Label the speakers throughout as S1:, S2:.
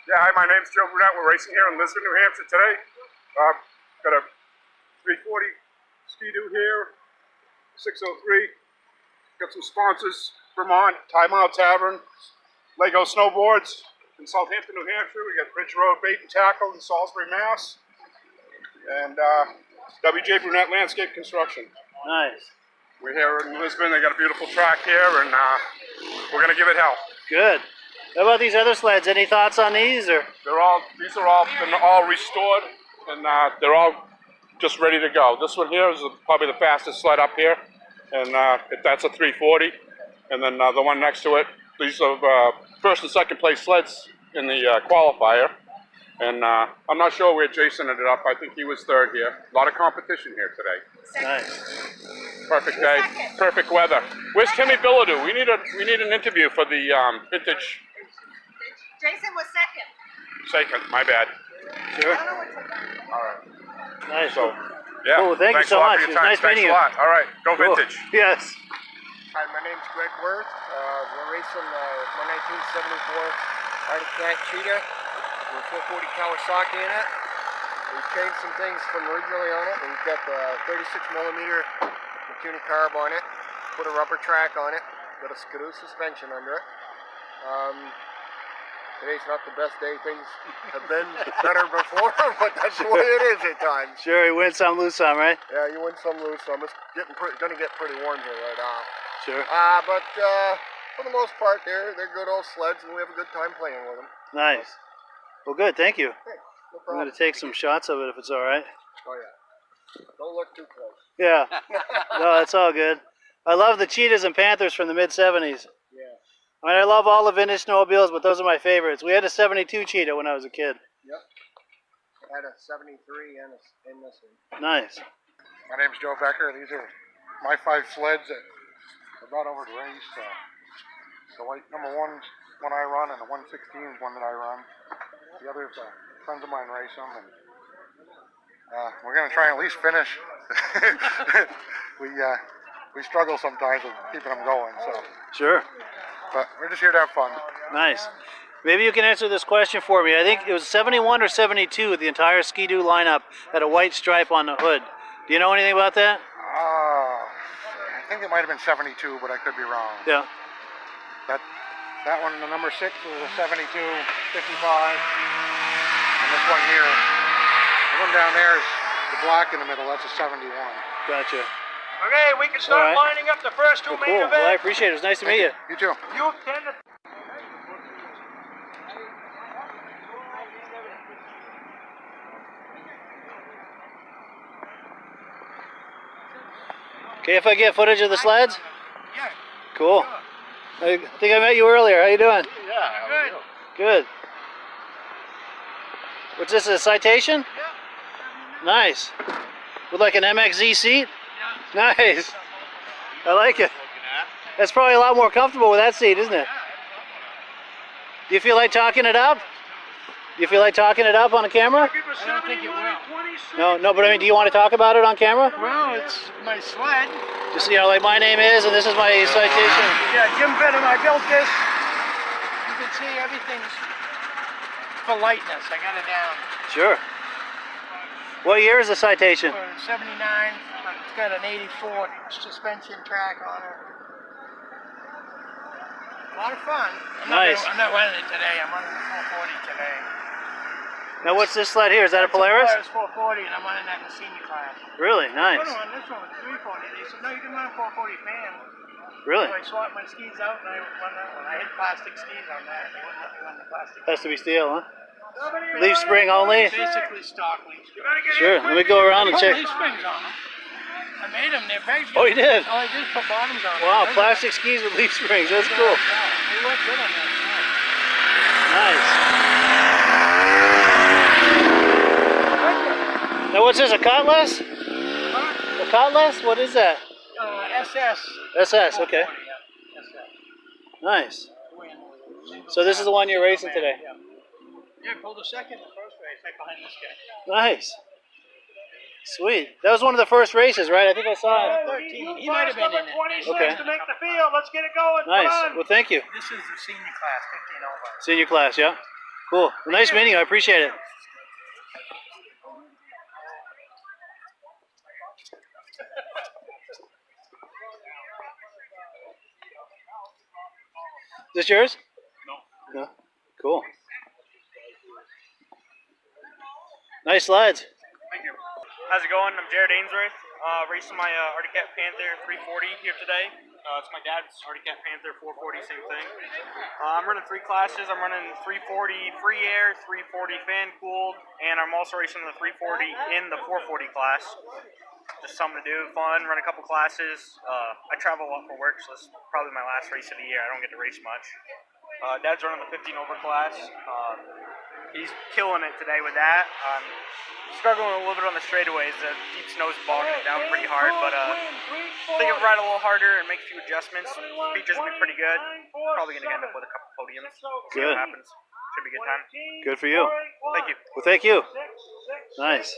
S1: Yeah, hi, my name's Joe Brunette. We're racing here in Lisbon, New Hampshire today. Got a 340 Ski-Doo here, 603. Got some sponsors, Vermont, Timeout Tavern, Lego Snowboards in Southampton, New Hampshire. We got Ridge Road Bait and Tackle in Salisbury, Mass. And WJ Brunette Landscape Construction.
S2: Nice.
S1: We're here in Lisbon. They got a beautiful track here, and we're going to give it hell.
S2: Good. How about these other sleds? Any thoughts on these? Or
S1: These are all restored, and they're all just ready to go. This one here is probably the fastest sled up here, and that's a 340. And then the one next to it, these are first and second place sleds in the qualifier. And I'm not sure where Jason ended up. I think he was third here. A lot of competition here today.
S2: nice.
S1: Perfect day, perfect weather. Where's Timmy Billadou? We need an interview for the vintage.
S3: Jason was second.
S1: Second, my bad.
S2: Sure.
S1: All right.
S2: Nice.
S1: So, yeah.
S2: Cool. Thank you so much. It was nice meeting you.
S1: Thanks a lot. All right. Go
S2: Cool.
S1: vintage.
S2: Yes.
S4: Hi, my name's Greg Worth. We're racing my 1974 Arctic Cat Cheetah with 440 Kawasaki in it. We've changed some things from originally on it. We've got the 36mm Makuni carb on it, put a rubber track on it, got a Skidoo suspension under it. Today's not the best day. Things have been better before, but that's the way it is at times.
S2: Sure, you win some, lose some, right?
S4: Yeah, you win some, lose some. It's going to get pretty warm here right now.
S2: Sure.
S4: But for the most part, they're good old sleds, and we have a good time playing with them.
S2: Nice. Well, good. Thank you.
S4: Hey, no
S2: I'm
S4: problem.
S2: going to take some shots of it if it's all right.
S4: Oh yeah. Don't look too close.
S2: Yeah. No, that's all good. I love the Cheetahs and Panthers from the mid-'70s.
S4: Yeah.
S2: I mean, I love all the vintage snowmobiles, but those are my favorites. We had a 72 Cheetah when I was a kid.
S4: Yep. I had a 73 and this one.
S2: Nice.
S5: My name's Joe Becker. These are my 5 sleds that I brought over to race. The white number 1's one I run, and the 116 is one that I run. The others, friends of mine race them, and we're going to try and at least finish. We struggle sometimes with keeping them going, so.
S2: Sure.
S5: But we're just here to have fun.
S2: Nice. Maybe you can answer this question for me. I think it was 71 or 72, the entire Ski-Doo lineup had a white stripe on the hood. Do you know anything about that?
S5: I think it might have been 72, but I could be wrong.
S2: Yeah.
S5: That one, the number 6, was a 72, 55. And this one here, the one down there is the black in the middle. That's a 71.
S2: Gotcha.
S6: Okay, we can start lining up the first two main
S2: Cool.
S6: events.
S2: Well, I appreciate it. It was nice to meet you.
S5: You too.
S6: You tend to...
S2: Okay, if I get footage of the sleds?
S6: Yeah.
S2: Cool. I think I met you earlier. How you doing?
S6: Yeah, good.
S2: Good. What's this, a Citation?
S6: Yeah.
S2: Nice. With like an MXZ seat? Yeah. Nice. I like it. That's probably a lot more comfortable with that seat, isn't it? Do you feel like talking it up? Do you feel like talking it up on the camera?
S6: I don't think it will.
S2: No, but I mean, do you want to talk about it on camera?
S6: Well, it's my sled.
S2: Just, you know, like my name is, and this is my Citation.
S6: Yeah, Jim Benham, I built this. You can see everything's for lightness. I got it down.
S2: Sure. What year is the Citation?
S6: 79, but it's got an 84 suspension track on it. A lot of fun.
S2: Nice.
S6: I'm not running it today. I'm running the 440 today.
S2: Now, what's this sled here? Is that a Polaris?
S6: Polaris 440, and I'm running that in the senior class.
S2: Really? Nice.
S6: I run this one with 340. They said, no, you can run a 440 fan.
S2: Really?
S6: So I swapped my skis out, and I run that one. I hit plastic skis on that. They wouldn't let me run the plastic.
S2: Has to be steel, huh? Leaf spring only?
S6: Basically stock leaf spring.
S2: Sure. Let me go around and check.
S6: Leaf springs on them. I made them. They're very good.
S2: Oh, you did?
S6: All I did is put bottoms on them.
S2: Wow, plastic skis with leaf springs. That's cool.
S6: They look good on that.
S2: Nice. Now, what's this, a Cutlass? A Cutlass? What is that?
S6: SS.
S2: SS, okay.
S6: Yeah, SS.
S2: Nice. So this is the one you're racing today?
S6: Yeah, I pulled a second in the first race right behind this guy.
S2: Nice. Sweet. That was one of the first races, right? I think I saw it.
S6: 13. He might have been in it.
S2: 26 okay.
S6: To make the field. Let's get it going.
S2: Nice. Well, thank you.
S6: This is the senior class, 15 over.
S2: Senior class, yeah? Cool. Well, nice meeting you. I appreciate it. Is this yours? No. Cool. Nice slides.
S7: Thank you. How's it going? I'm Jared Ainsworth, racing my Arctic Cat Panther 340 here today. It's my dad's Arctic Cat Panther 440, same thing. I'm running 3 classes. I'm running 340 free air, 340 fan cooled, and I'm also racing the 340 in the 440 class. Just something to do, fun, run a couple classes. I travel a lot for work, so this is probably my last race of the year. I don't get to race much. Dad's running the 15 over class. He's killing it today with that. Struggling a little bit on the straightaways. The deep snow's bogging it down pretty hard, but I think I'll ride a little harder and make a few adjustments. Features will be pretty good. Probably going to end up with a couple podiums. See
S2: Good.
S7: what happens. Should be a good time.
S2: Good for you.
S7: Thank you.
S2: Well, thank you. Nice.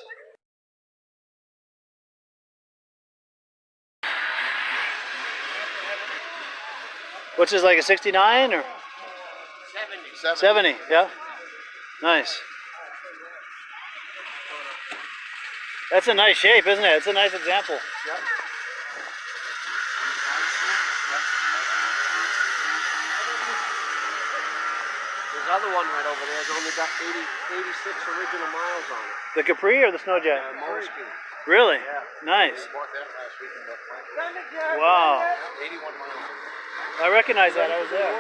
S2: Which is like a 69 or? 70, yeah. Nice. That's a nice shape, isn't it? It's a nice example.
S4: Yep. There's another one right over there. It's only got 86 original miles on it.
S2: The Capri or the Snowjet?
S4: Moleskine.
S2: Really?
S4: Yeah.
S2: Nice.
S5: Bought that last week in the
S2: Wow.
S5: 81 miles.
S2: I recognize that. I was there.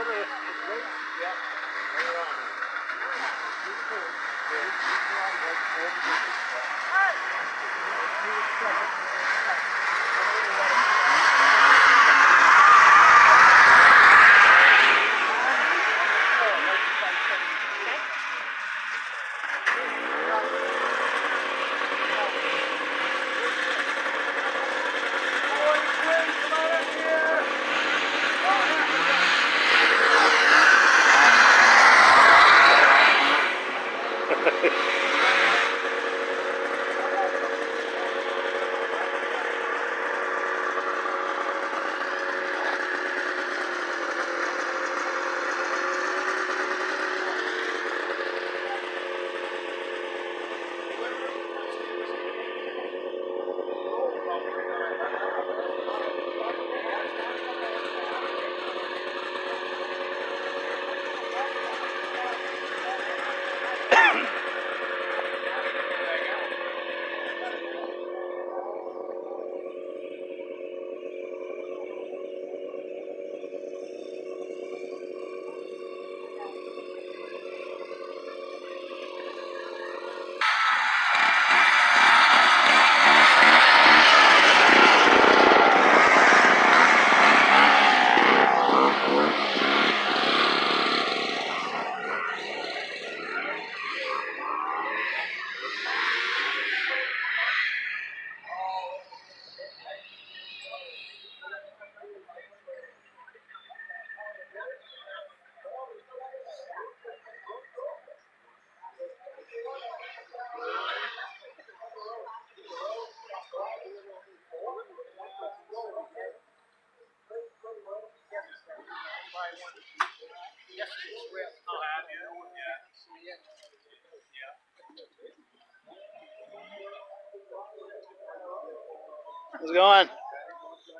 S2: How's it going?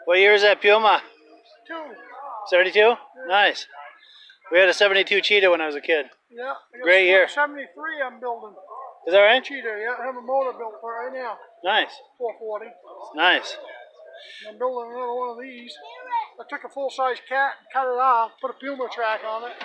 S2: What year is that Puma? 72? Nice. We had a 72 Cheetah when I was a kid.
S6: Yeah.
S2: Great year.
S6: 73 I'm building.
S2: Is that right?
S6: Cheetah, yeah. I have a motor built for it right now.
S2: Nice.
S6: 440.
S2: Nice.
S6: I'm building another one of these. I took a full-size cat and cut it off, put a Puma track on it.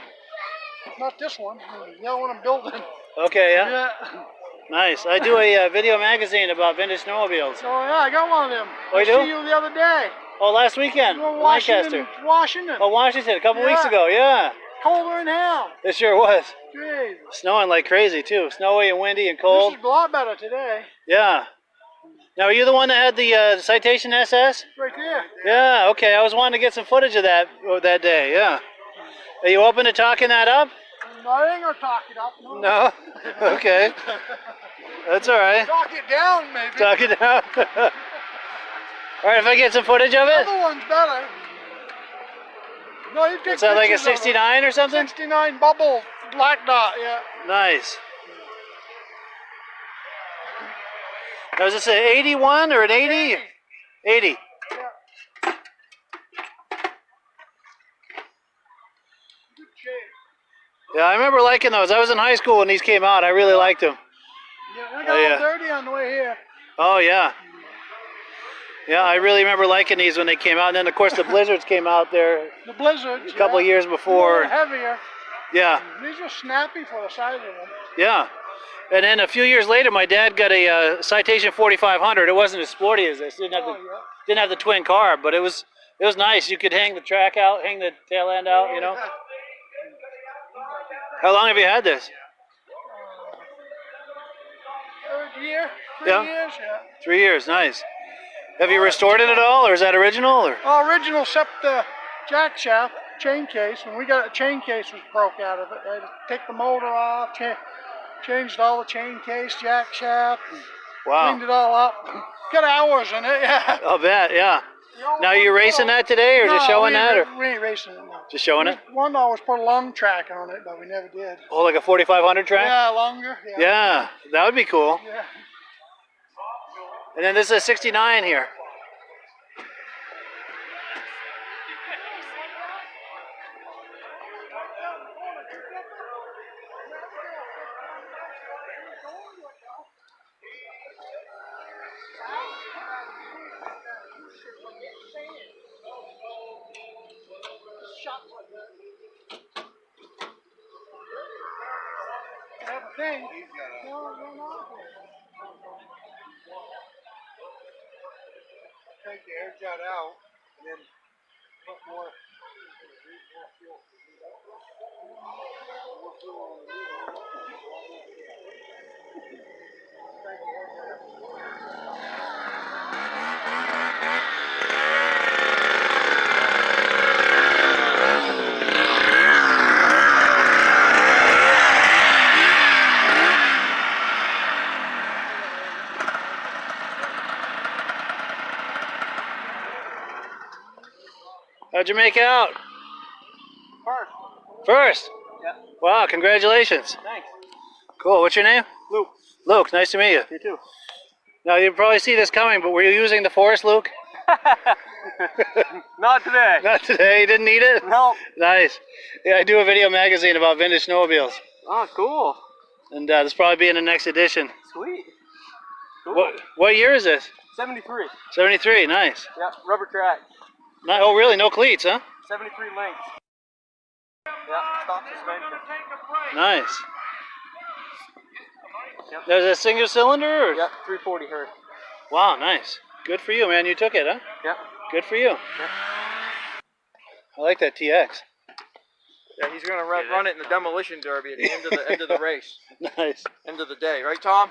S6: Not this one, the other one I'm building.
S2: Okay, yeah.
S6: Yeah.
S2: Nice. I do a video magazine about vintage snowmobiles.
S6: Oh yeah, I got one of them.
S2: Oh, you
S6: I
S2: do?
S6: see you the other day.
S2: Oh, last weekend.
S6: You were
S2: in
S6: Washington.
S2: Lancaster.
S6: Washington.
S2: Oh, Washington, a couple weeks
S6: Yeah.
S2: ago, yeah.
S6: Colder than hell.
S2: It sure was.
S6: Jeez.
S2: Snowing like crazy, too. Snowy and windy and cold.
S6: This is a lot better today.
S2: Yeah. Now, are you the one that had the Citation SS?
S6: Right there.
S2: Yeah, okay. I was wanting to get some footage of that day, yeah. Are you open to talking that up?
S6: No, I ain't gonna talk it up. No.
S2: No? Okay. That's all right.
S6: Talk it down, maybe.
S2: Talk it down. All right, if I get some footage of
S6: The
S2: it?
S6: other one's better. No, you take
S2: Is that like a
S6: pictures of it.
S2: 69 or something?
S6: 69 bubble Black dot, yeah.
S2: Nice. Now, is this an 81 or an 80? 80.
S6: Yeah. Good shape.
S2: Yeah, I remember liking those. I was in high school when these came out. I really liked them.
S6: Yeah, I got
S2: yeah.
S6: all dirty on the way here.
S2: Oh, yeah. Yeah, I really remember liking these when they came out. And then, of course, the Blizzards came out there
S6: The Blizzards,
S2: a couple of years
S6: A
S2: before.
S6: little heavier.
S2: Yeah,
S6: These are snappy for the size of them.
S2: yeah. And then a few years later, my dad got a Citation 4500. It wasn't as sporty as this. Didn't have the twin carb, but it was nice. You could hang the track out, hang the tail end out, you know. How long have you had this?
S6: Third year, 3
S2: Yeah.
S6: years, yeah.
S2: 3 years, nice. Have you restored it at all, or is that original? Or?
S6: All original except the jack shaft, chain case. When we got it, chain case was broke out of it. I had to take the motor off, changed all the chain case, jack shaft,
S2: Wow.
S6: cleaned it all up. Got hours in it, yeah.
S2: I'll bet, yeah. Now, are you racing that today, or just showing that? Or?
S6: We ain't racing it, no.
S2: Just showing it?
S6: One always put a long track on it, but we never did.
S2: Oh, like a 4500 track?
S6: Yeah, longer. Yeah.
S2: Yeah, that would be cool.
S6: Yeah.
S2: And then this is a 69 here.
S6: Have a thing.
S4: Take the air jet out and then put more.
S2: How'd you make out? First?
S7: Yeah.
S2: Wow, congratulations.
S7: Thanks.
S2: Cool, what's your name?
S7: Luke.
S2: Luke, nice to meet you.
S7: You too.
S2: Now, you probably see this coming, but were you using the Forest, Luke?
S7: Not today.
S2: Not today, you didn't need it?
S7: No.
S2: Nice. Yeah, I do a video magazine about vintage snowmobiles.
S7: Oh, cool.
S2: And this will probably be in the next edition.
S7: Sweet. Cool.
S2: What year is this?
S7: 73.
S2: 73, nice.
S7: Yeah, rubber track.
S2: Oh, really? No cleats, huh?
S7: 73 lengths. Yeah, stock suspension.
S2: Nice.
S7: Yep.
S2: There's a single cylinder? Or?
S7: Yep, 340 Hz.
S2: Wow, nice. Good for you, man. You took it, huh?
S7: Yep.
S2: Good for you.
S7: Yep.
S2: I like that TX.
S4: Yeah, he's gonna run it in the demolition derby at the end of the race,
S2: Nice.
S4: end of the day, right, Tom?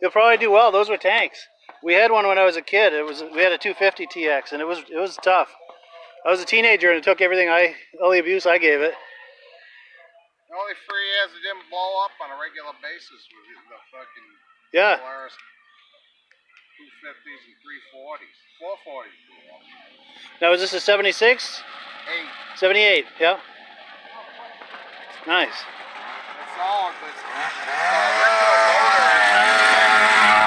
S2: You'll probably do well. Those were tanks. We had one when I was a kid. We had a 250 TX, and it was tough. I was a teenager, and it took all the abuse I gave it.
S5: The only 3 years it didn't blow up on a regular basis was the fucking
S2: Yeah.
S5: Polaris 250s and 340s. 440s blew up.
S2: Now, is this a 76?
S5: 8.
S2: 78, yeah. Nice.
S5: It's all good.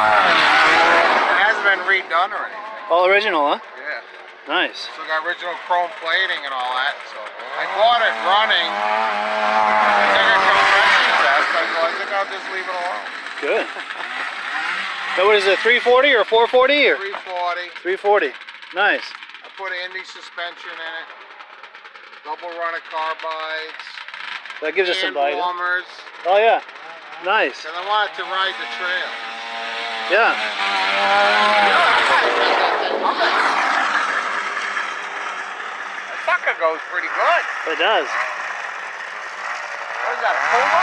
S5: It hasn't been redone or anything.
S2: All original, huh?
S5: Yeah.
S2: Nice.
S5: So got original chrome plating and all that. So I bought it running. I took a compression test. I think I'll just leave it alone.
S2: Good. Now, what is it, 340 or 440? Or?
S5: 340.
S2: 340. Nice.
S5: I put an Indy suspension in it. Double run of carbides.
S2: That gives us some bite. Huh?
S5: Warmers.
S2: Oh, yeah. Nice.
S5: And I wanted to ride the trail.
S2: Yeah.
S5: That sucker goes pretty good.
S2: It does.
S5: What is that, a Puma?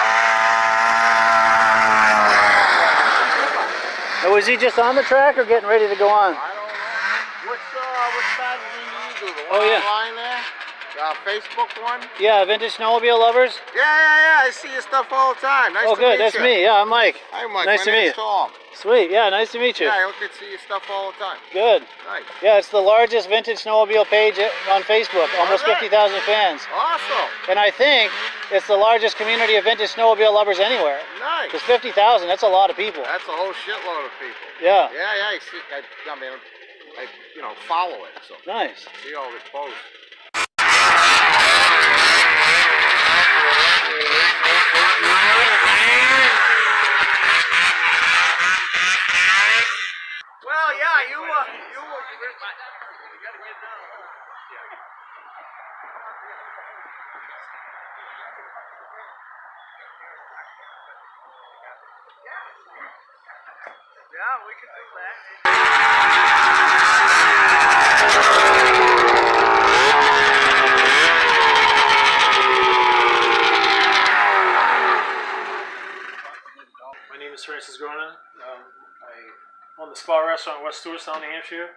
S2: Now, was he just on the track or getting ready to go on?
S5: I don't know. Which side did you do? The one
S2: Oh, yeah.
S5: line there?
S4: Facebook one?
S2: Yeah, Vintage Snowmobile Lovers.
S4: Yeah. I see your stuff all the time. Nice
S2: Oh,
S4: to meet
S2: good. That's
S4: you.
S2: me. Yeah, I'm Mike.
S4: Hi, Mike.
S2: Nice to
S4: My
S2: meet
S4: name's
S2: you.
S4: Tom.
S2: Sweet. Yeah, nice to meet you.
S4: Yeah, I look at see your stuff all the time.
S2: Good.
S4: Nice.
S2: Yeah, it's the largest vintage snowmobile page on Facebook. Almost 50,000 fans.
S4: Awesome.
S2: And I think it's the largest community of vintage snowmobile lovers anywhere.
S4: Nice.
S2: Because 50,000, that's a lot of people.
S4: That's a whole shitload of people.
S2: Yeah.
S4: Yeah. I see. I follow it. So
S2: Nice.
S4: see all the posts. Well, yeah, you gotta get down. Yeah, we can do that.
S8: My name is Francis Grona. I own the Spa Restaurant in West Stewartstown, New Hampshire.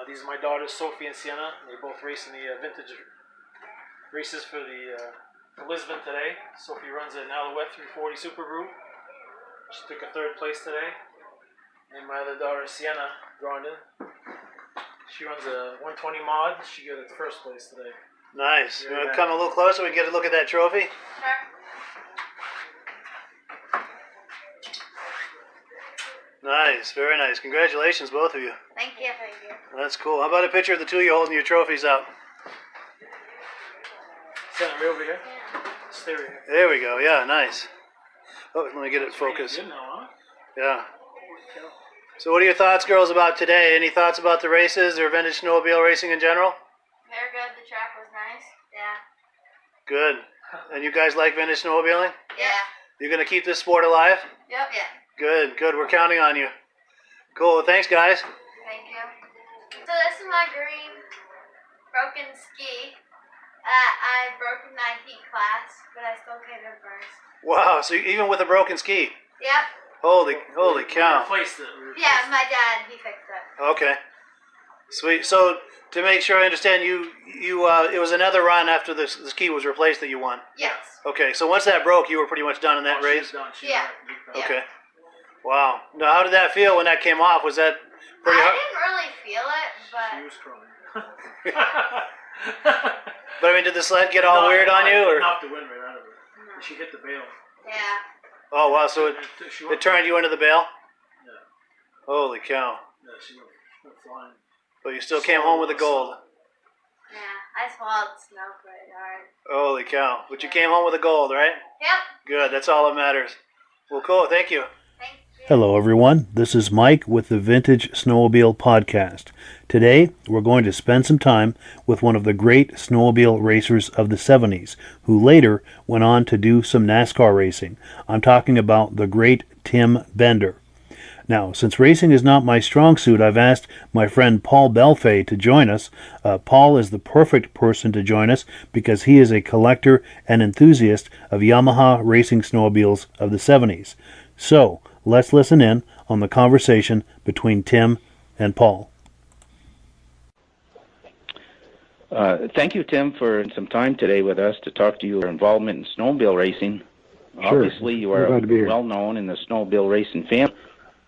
S8: These are my daughters, Sophie and Sienna. They both race in the vintage races for Lisbon today. Sophie runs an Alouette 340 Super Group. She took a third place today. And my other daughter, Sienna Grondin, she runs a 120 mod. She got it first place today.
S2: Nice. You want to come a little closer? We can get a look at that trophy.
S3: Sure.
S2: Nice. Very nice. Congratulations, both of you.
S3: Thank you.
S2: That's cool. How about a picture of the two of you holding your trophies up?
S8: Stand right over here. Stay right here.
S2: There we go. Yeah, nice. Oh, let me get it focused.
S8: Good now, huh?
S2: Yeah. So what are your thoughts, girls, about today? Any thoughts about the races or vintage snowmobile racing in general?
S3: Very good. The track was nice. Yeah.
S2: Good. And you guys like vintage snowmobiling?
S3: Yeah.
S2: You're going to keep this sport alive?
S3: Yep. Yeah.
S2: Good, good. We're counting on you. Cool. Well, thanks, guys.
S3: Thank you. So this is my green broken ski. I broke in my heat class, but I still came in first.
S2: Wow. So even with a broken ski?
S3: Yep.
S2: Holy cow.
S8: Replaced it.
S3: Yeah, my dad, he fixed it.
S2: Okay. Sweet. So to make sure I understand, it was another run after the ski was replaced that you won?
S3: Yes.
S2: Okay. So once that broke, you were pretty much done in that race?
S3: Yeah.
S2: Okay. Wow. Now, how did that feel when that came off? Was that pretty
S3: I
S2: hard?
S3: didn't really feel it, but
S8: She was crying.
S2: But I mean, did the sled get all weird on you? Or?
S8: Knocked the wind right out of her. She hit the bail.
S3: yeah.
S2: Oh, wow. So it turned you into the bail?
S8: Yeah.
S2: Holy cow.
S8: Yeah, she went flying.
S2: But you still came home with the gold.
S3: Yeah, I swallowed snow pretty hard.
S2: Holy cow. But you came home with the gold, right?
S3: Yep.
S2: Good. That's all that matters. Well, cool. Thank you.
S3: Thank you.
S9: Hello, everyone. This is Mike with the Vintage Snowmobile Podcast. Today, we're going to spend some time with one of the great snowmobile racers of the 70s, who later went on to do some NASCAR racing. I'm talking about the great Tim Bender. Now, since racing is not my strong suit, I've asked my friend Paul Belfay to join us. Paul is the perfect person to join us because he is a collector and enthusiast of Yamaha racing snowmobiles of the 70s. So, let's listen in on the conversation between Tim and Paul.
S10: Thank you, Tim, for some time today with us to talk to your involvement in snowmobile racing.
S11: Sure.
S10: Obviously, you are
S11: Glad to be here.
S10: well known in the snowmobile racing family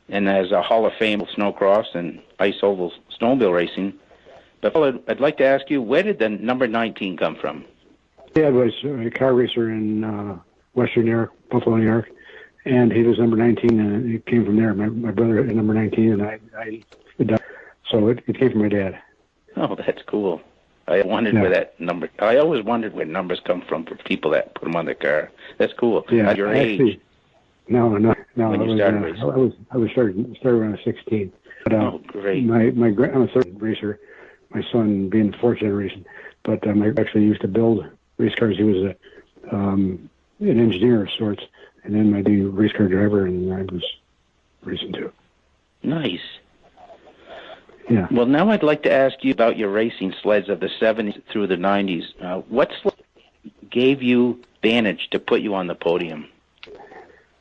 S10: and as a Hall of Fame of snowcross and ice oval snowmobile racing. But Paul, I'd like to ask you, where did the number 19 come from?
S11: Dad was a car racer in Western New York, Buffalo, New York, and he was number 19, and it came from there. My brother at number 19, and I so it came from my dad.
S10: Oh, that's cool. I wondered where that number. I always wondered where numbers come from for people that put them on the car. That's cool.
S11: Yeah,
S10: At your age.
S11: actually, no.
S10: When you started racing.
S11: I was started when I was 16. But,
S10: Oh, great.
S11: I'm a third racer. My son being the fourth generation, but I actually used to build race cars. He was an engineer of sorts, and then I do race car driver, and I was racing too.
S10: Nice.
S11: Yeah.
S10: Well, now I'd like to ask you about your racing sleds of the 70s through the 90s. What sled gave you advantage to put you on the podium?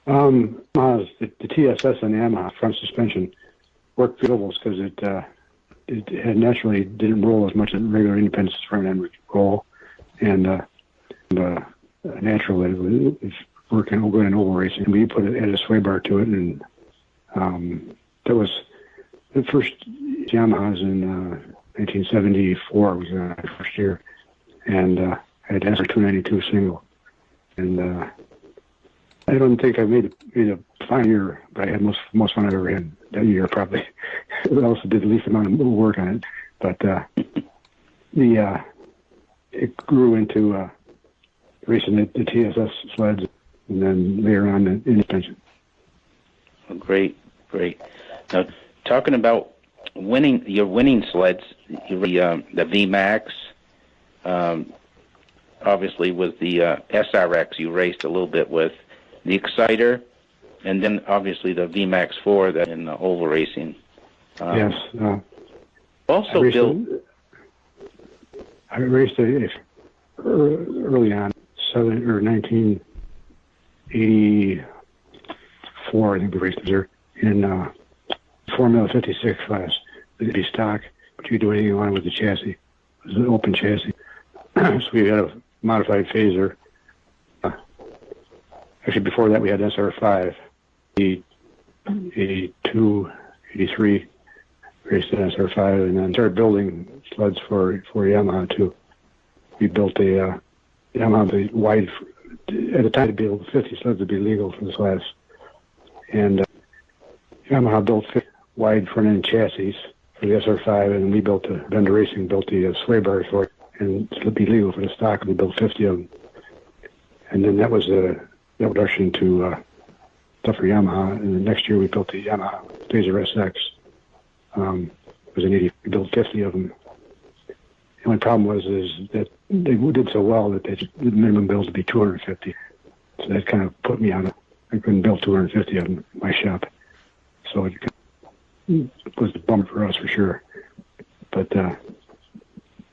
S11: The TSS and Yamaha front suspension worked fieldables because it had naturally didn't roll as much as regular independent front end would roll, and natural that was working over in oval racing. We added a sway bar to it, and that was the first Yamahas in 1974 was my first year, and I had SR 292 single, and I don't think I made a fine year, but I had most fun I've ever had that year probably. I also did the least amount of work on it, but it grew into racing the TSS sleds, and then later on the suspension.
S10: Oh, great. Now, talking about your winning sleds, the VMAX, obviously with the SRX you raced a little bit with, the Exciter, and then obviously the VMAX 4 that in the oval racing.
S11: Yes.
S10: Also
S11: I raced early on, 1984, I think we raced there, in Formula 56 class. It'd be stock, but you could do anything you wanted with the chassis. It was an open chassis. So we had a modified phaser. Actually, before that, we had SR5, 82, 83, raced an SR5, and then started building sleds for Yamaha, too. We built a Yamaha, the wide, at the time to build 50 sleds would be legal for this class. And Yamaha built 50 wide front-end chassis for the SR5, and we built Bender Racing built the sway bars for it, and it would be legal for the stock, and we built 50 of them. And then that was the introduction to stuff for Yamaha, and the next year we built the Yamaha Phaser SX. It was an 80. We built 50 of them. The only problem was that they did so well that the minimum build would be 250. So that kind of put me on it. I couldn't build 250 of them in my shop. So it was a bummer for us for sure. But Phaser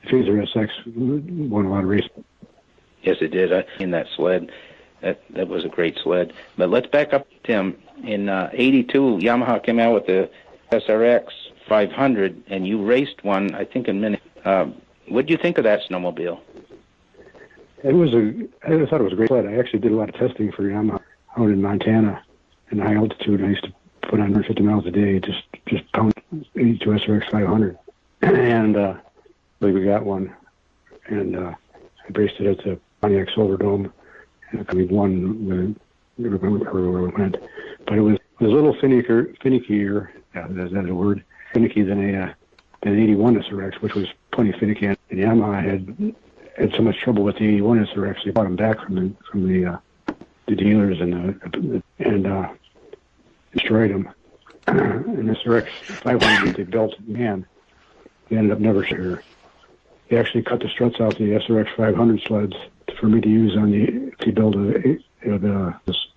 S11: SX won a lot of races.
S10: Yes, it did. In that sled. That was a great sled. But let's back up, Tim. In 82, Yamaha came out with the SRX 500, and you raced one, I think, in Minnesota. What did you think of that snowmobile?
S11: I thought it was a great sled. I actually did a lot of testing for Yamaha out in Montana in high altitude. I used to put on 150 miles a day, just pound 82 SRX 500. And we got one, and I raced it at the Pontiac Silver Dome. I mean, won everywhere we went. But it was a little finickier, is that a word? Finicky than an 81 SRX, which was plenty finicky. And Yamaha had so much trouble with the 81 SRX, they bought them back from the dealers and destroyed them. And SRX 500 they built, man, they ended up never sure. They actually cut the struts out the SRX 500 sleds for me to use on to build this.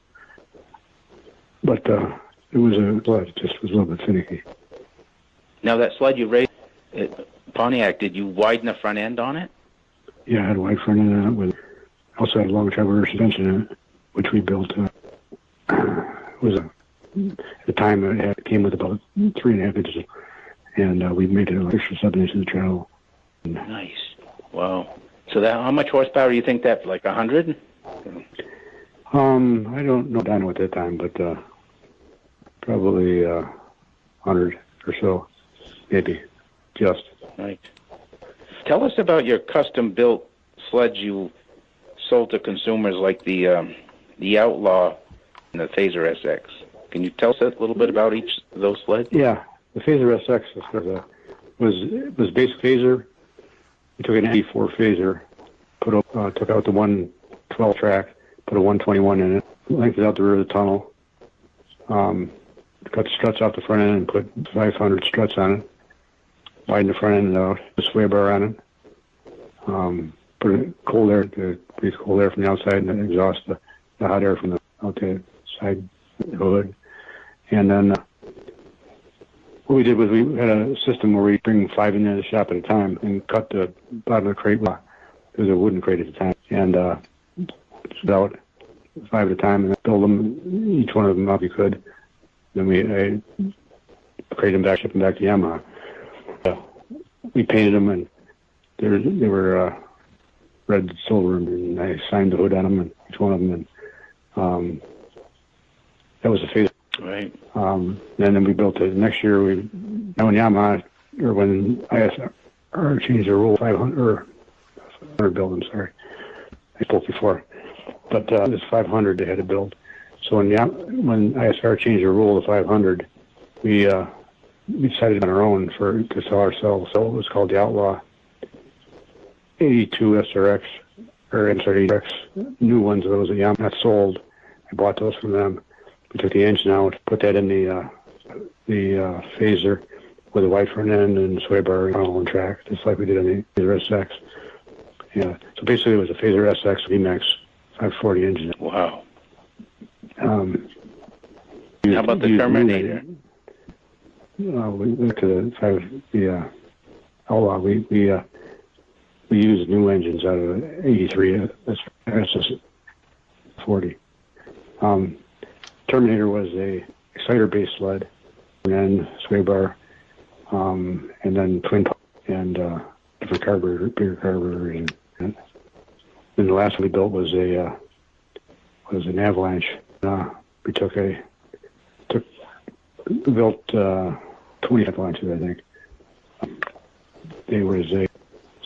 S11: But it was a sled. It just was a little bit finicky.
S10: Now that sled you raced at Pontiac, did you widen the front end on it?
S11: Yeah, I had a wide front end on it. Also had a long travel suspension in it, which we built. At the time it came with about 3.5 inches, and we made it an extra 7 inches of travel.
S10: Nice. Wow. So how much horsepower do you think that? Like 100?
S11: I don't know dyno at that time, but probably 100 or so, maybe, just.
S10: Right. Tell us about your custom-built sleds you sold to consumers, like the Outlaw and the Phaser SX. Can you tell us a little bit about each of those sleds?
S11: Yeah, the Phaser SX was basic phaser. We took an 84 phaser, took out the 112 track, put a 121 in it, lengthened out the rear of the tunnel, cut the struts off the front end and put 500 struts on it, widened the front end out, a sway bar on it, put a cold air, to breathe cold air from the outside and then exhaust the hot air from the outside hood. And then what we did was we had a system where we bring 5 into the shop at a time and cut the bottom of the crate. It was a wooden crate at the time. And about 5 at a time and build them, each one of them up you could. Then I crate them back, ship them back to Yamaha. We painted them, and they were red, silver, and I signed the hood on them, and each one of them, and that was a phase.
S10: Right.
S11: And then we built it. Next year, when Yamaha, or when ISR changed the rule, 500, or 500 build, I'm sorry. I spoke before. But this 500 they had to build. So when ISR changed the rule to 500, we decided on our own to sell ourselves. So it was called the Outlaw 82 SRX, or I'm sorry, SRX, new ones, those that Yamaha not sold. I bought those from them. We took the engine out, put that in the phaser with a white front end and sway bar and all on track, just like we did on the Phaser SX. Yeah. So basically, it was a Phaser SX VMAX 540 engine.
S10: Wow.
S11: How
S10: about the Terminator?
S11: We look at the Outlaw. We used new engines out of 83. That's just 40. Terminator was a exciter-based sled, and then sway bar, and then twin pump, and different carburetor, bigger carburetor. And then the last one we built was an Avalanche. We built 20 Avalanches, I think.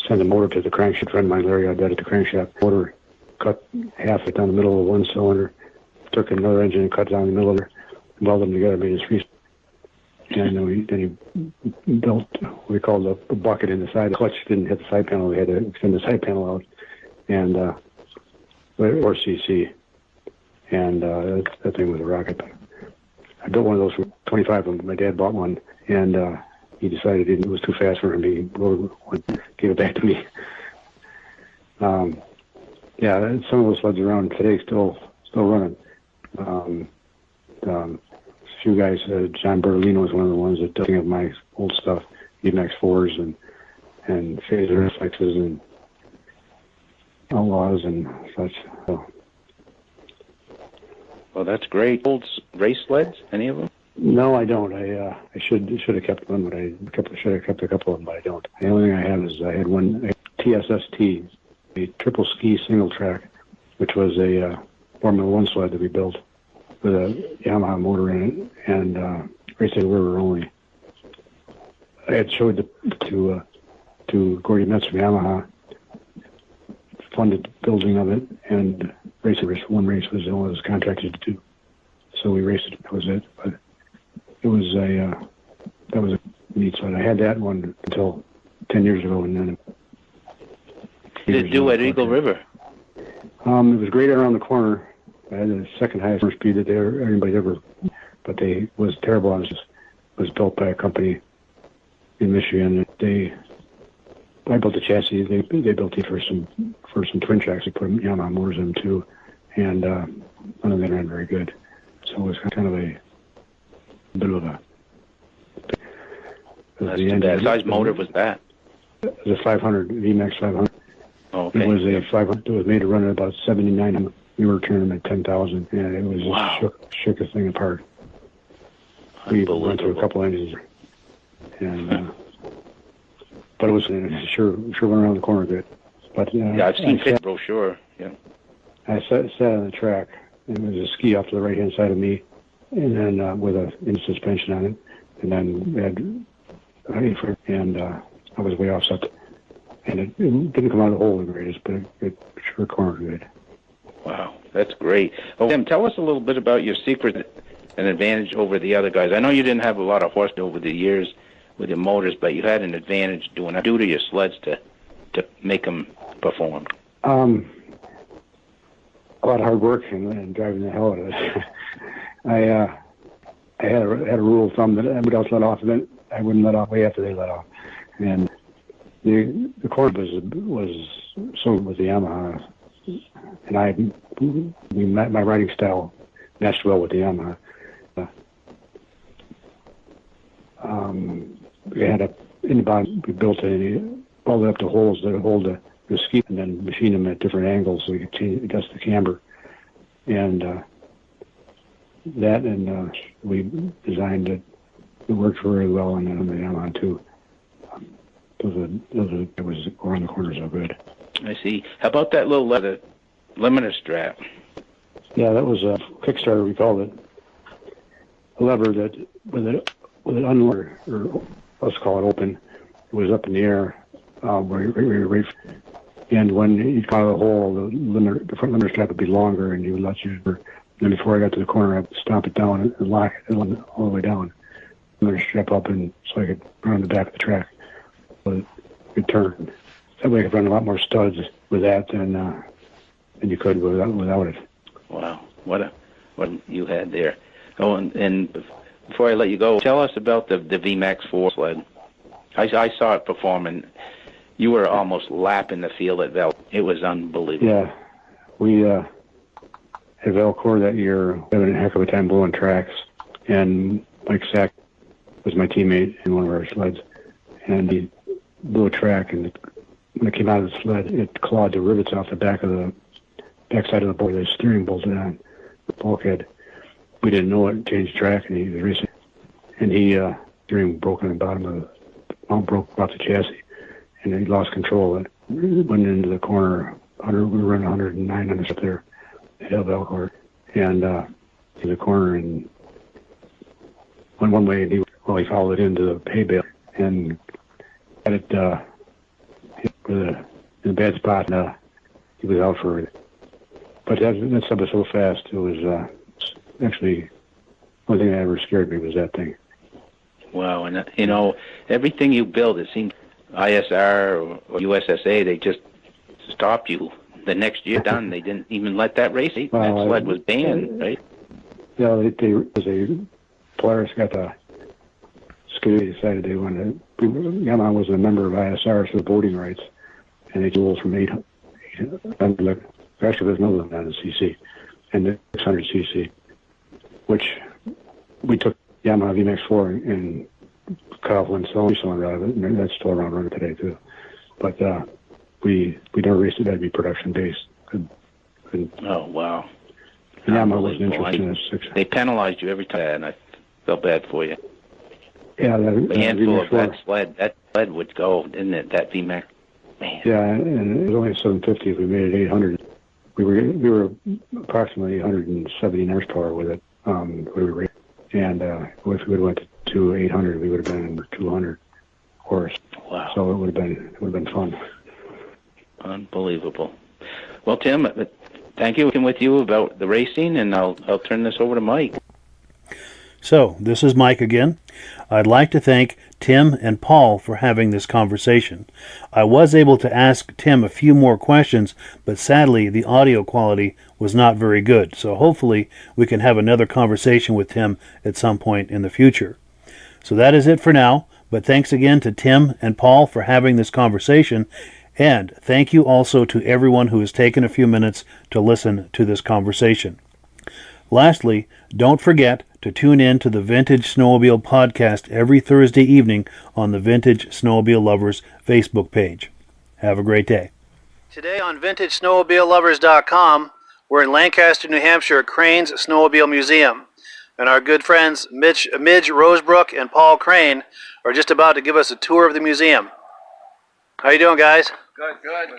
S11: Send a motor to the crankshaft. A friend of mine, Larry, I bet at the crankshaft. Motor cut half it down the middle of one cylinder. Took another engine and cut down the middle of it, welded them together, made a three. And then he built what we called a bucket in the side. The clutch didn't hit the side panel. We had to extend the side panel out, and or CC. And that thing was a rocket. I built one of those for 25 of them. My dad bought one, and he decided it was too fast for him. He gave it back to me. Yeah, some of those sleds around today still running. A few guys, John Bertolino was one of the ones that took of my old stuff, EMAX 4s and Phaser SXs and Outlaws and such. So.
S10: Well, that's great. Old race sleds, any of them?
S11: No, I don't. I should have kept one, but I should have kept a couple of them, but I don't. The only thing I have is I had one TSST, a triple ski single track, which was a Formula One sled that we built with a Yamaha motor in it and racing river only. I had showed to Gordy Metz from Yamaha, funded the building of it, and one race was all I was contracted to do. So we raced it. That was it. But it was that was a neat sled. I had that one until 10 years ago, and then.
S10: Did it do at Eagle River?
S11: It was great around the corner. I had the second highest speed that anybody's ever, but they was terrible. It was built by a company in Michigan. I built the chassis. They built it for some twin tracks. They put Yamaha motors in them too, and none of them ran very good. So it was kind of a bit of a.
S10: That's too bad. Size motor was that?
S11: It was a 500 VMAX 500.
S10: Oh, okay.
S11: It was a 500. It was made to run at about 79. We were turning them at 10,000, and it was shook the thing apart. We went through a couple engines, and but it was sure went around the corner good. But
S10: yeah, I've seen the brochure. Yeah,
S11: I sat on the track, and there was a ski off to the right hand side of me, and then with in suspension on it, and then we had and I was way offset, and it didn't come out of the hole the greatest, but it sure cornered good.
S10: Wow, that's great. Oh, Tim, tell us a little bit about your secret and advantage over the other guys. I know you didn't have a lot of horsepower over the years with your motors, but you had an advantage doing to your sleds to make them perform.
S11: A lot of hard work and driving the hell out of it. I had a rule of thumb that everybody else let off, and then I wouldn't let off way after they let off. And the cord was so with the Yamaha, and my riding style matched well with the Yamaha. We had in the bottom, we built all the way up to holes that hold the ski, and then machine them at different angles so we could adjust the camber. And we designed it. It worked very well on the Yamaha too. It was around the corner so good.
S10: I see. How about that little leather limiter strap?
S11: Yeah, that was a Kickstarter, we called it. A lever that, with it unloaded, or let's call it open, it was up in the air. And when you got out of the hole, the front limiter strap would be longer, and he would let you. Then before I got to the corner, I'd stomp it down and lock it all the way down. Limiter strap up, and so I could run the back of the track. So it could turn. That way I could run a lot more studs with that than you could without it.
S10: Wow, what you had there. Oh, and before I let you go, tell us about the VMAX 4 sled. I saw it perform, and you were almost lapping the field at Val. It was unbelievable.
S11: Yeah, we at Valcourt that year having a heck of a time blowing tracks, and Mike Sack was my teammate in one of our sleds, and he blew a track, and when it came out of the sled, it clawed the rivets off the backside of the board. The steering bolted on the bulkhead. We didn't know it. Changed track, and he was racing, and steering broke on the bottom of the mount, broke off the chassis, and he lost control. It went into the corner. We were running 109 on the up there at Valcourt, and in the corner, and went one way, and he followed it into the hay bale and had it in a bad spot, and he was out for it. But that sub was so fast, it was actually one thing that ever scared me was that thing.
S10: Wow, and everything you build, it seems ISR or USSA, they just stopped you the next year done. They didn't even let that race. That sled was banned, right?
S11: Yeah, Polaris got the Skidoo, decided they wanted to. Yamaha was a member of ISR, so the voting rights, and they duels from 800. Actually, there's another one on the CC, and the 600 CC, which we took Yamaha VMAX 4 and cut off one cylinder out of it, and that's still around running today too. But we never raced it. That'd be production based.
S10: Oh wow!
S11: Yamaha wasn't interested in this.
S10: They penalized you every time, and I felt bad for you.
S11: Yeah,
S10: a handful of that sled would go, didn't it? That VMAX. Man.
S11: Yeah, and it was only a 750. If we made it 800, we were approximately 170 horsepower with it. And if we would have went to 800, we would have been 200 horse.
S10: Wow!
S11: So it would have been fun.
S10: Unbelievable. Well, Tim, thank you for with you about the racing, and I'll turn this over to Mike.
S9: So, this is Mike again. I'd like to thank Tim and Paul for having this conversation. I was able to ask Tim a few more questions, but sadly the audio quality was not very good, so hopefully we can have another conversation with Tim at some point in the future. So that is it for now, but thanks again to Tim and Paul for having this conversation, and thank you also to everyone who has taken a few minutes to listen to this conversation. Lastly, don't forget to tune in to the Vintage Snowmobile podcast every Thursday evening on the Vintage Snowmobile Lovers Facebook page. Have a great day. Today on VintageSnowmobileLovers.com, we're in Lancaster, New Hampshire at Crane's Snowmobile Museum, and our good friends Midge Rosebrook and Paul Crane are just about to give us a tour of the museum. How you doing, guys?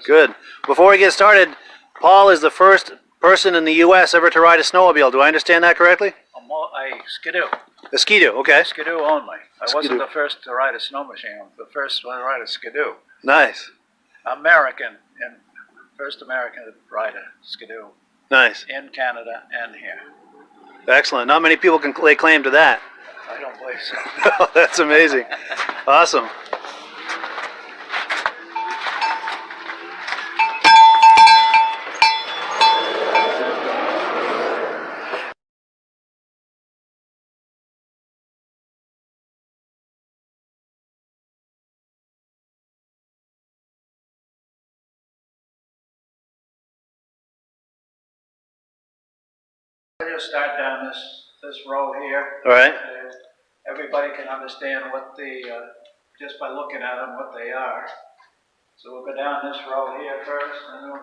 S9: Good. Before we get started, Paul is the first person in the U.S. ever to ride a snowmobile. Do I understand that correctly?
S12: A Skidoo.
S9: A Skidoo, okay.
S12: Skidoo only. I
S9: Skidoo.
S12: wasn't the first to ride a snow machine. I was the first one to ride a Skidoo.
S9: Nice.
S12: American, and first American to ride a Skidoo.
S9: Nice.
S12: In Canada and here.
S9: Excellent. Not many people can lay claim to that.
S12: I don't believe so.
S9: That's amazing. Awesome.
S12: Just start down this row here.
S9: All right.
S12: Everybody can understand what just by looking at them, what they are. So we'll go down this row here first, and then we'll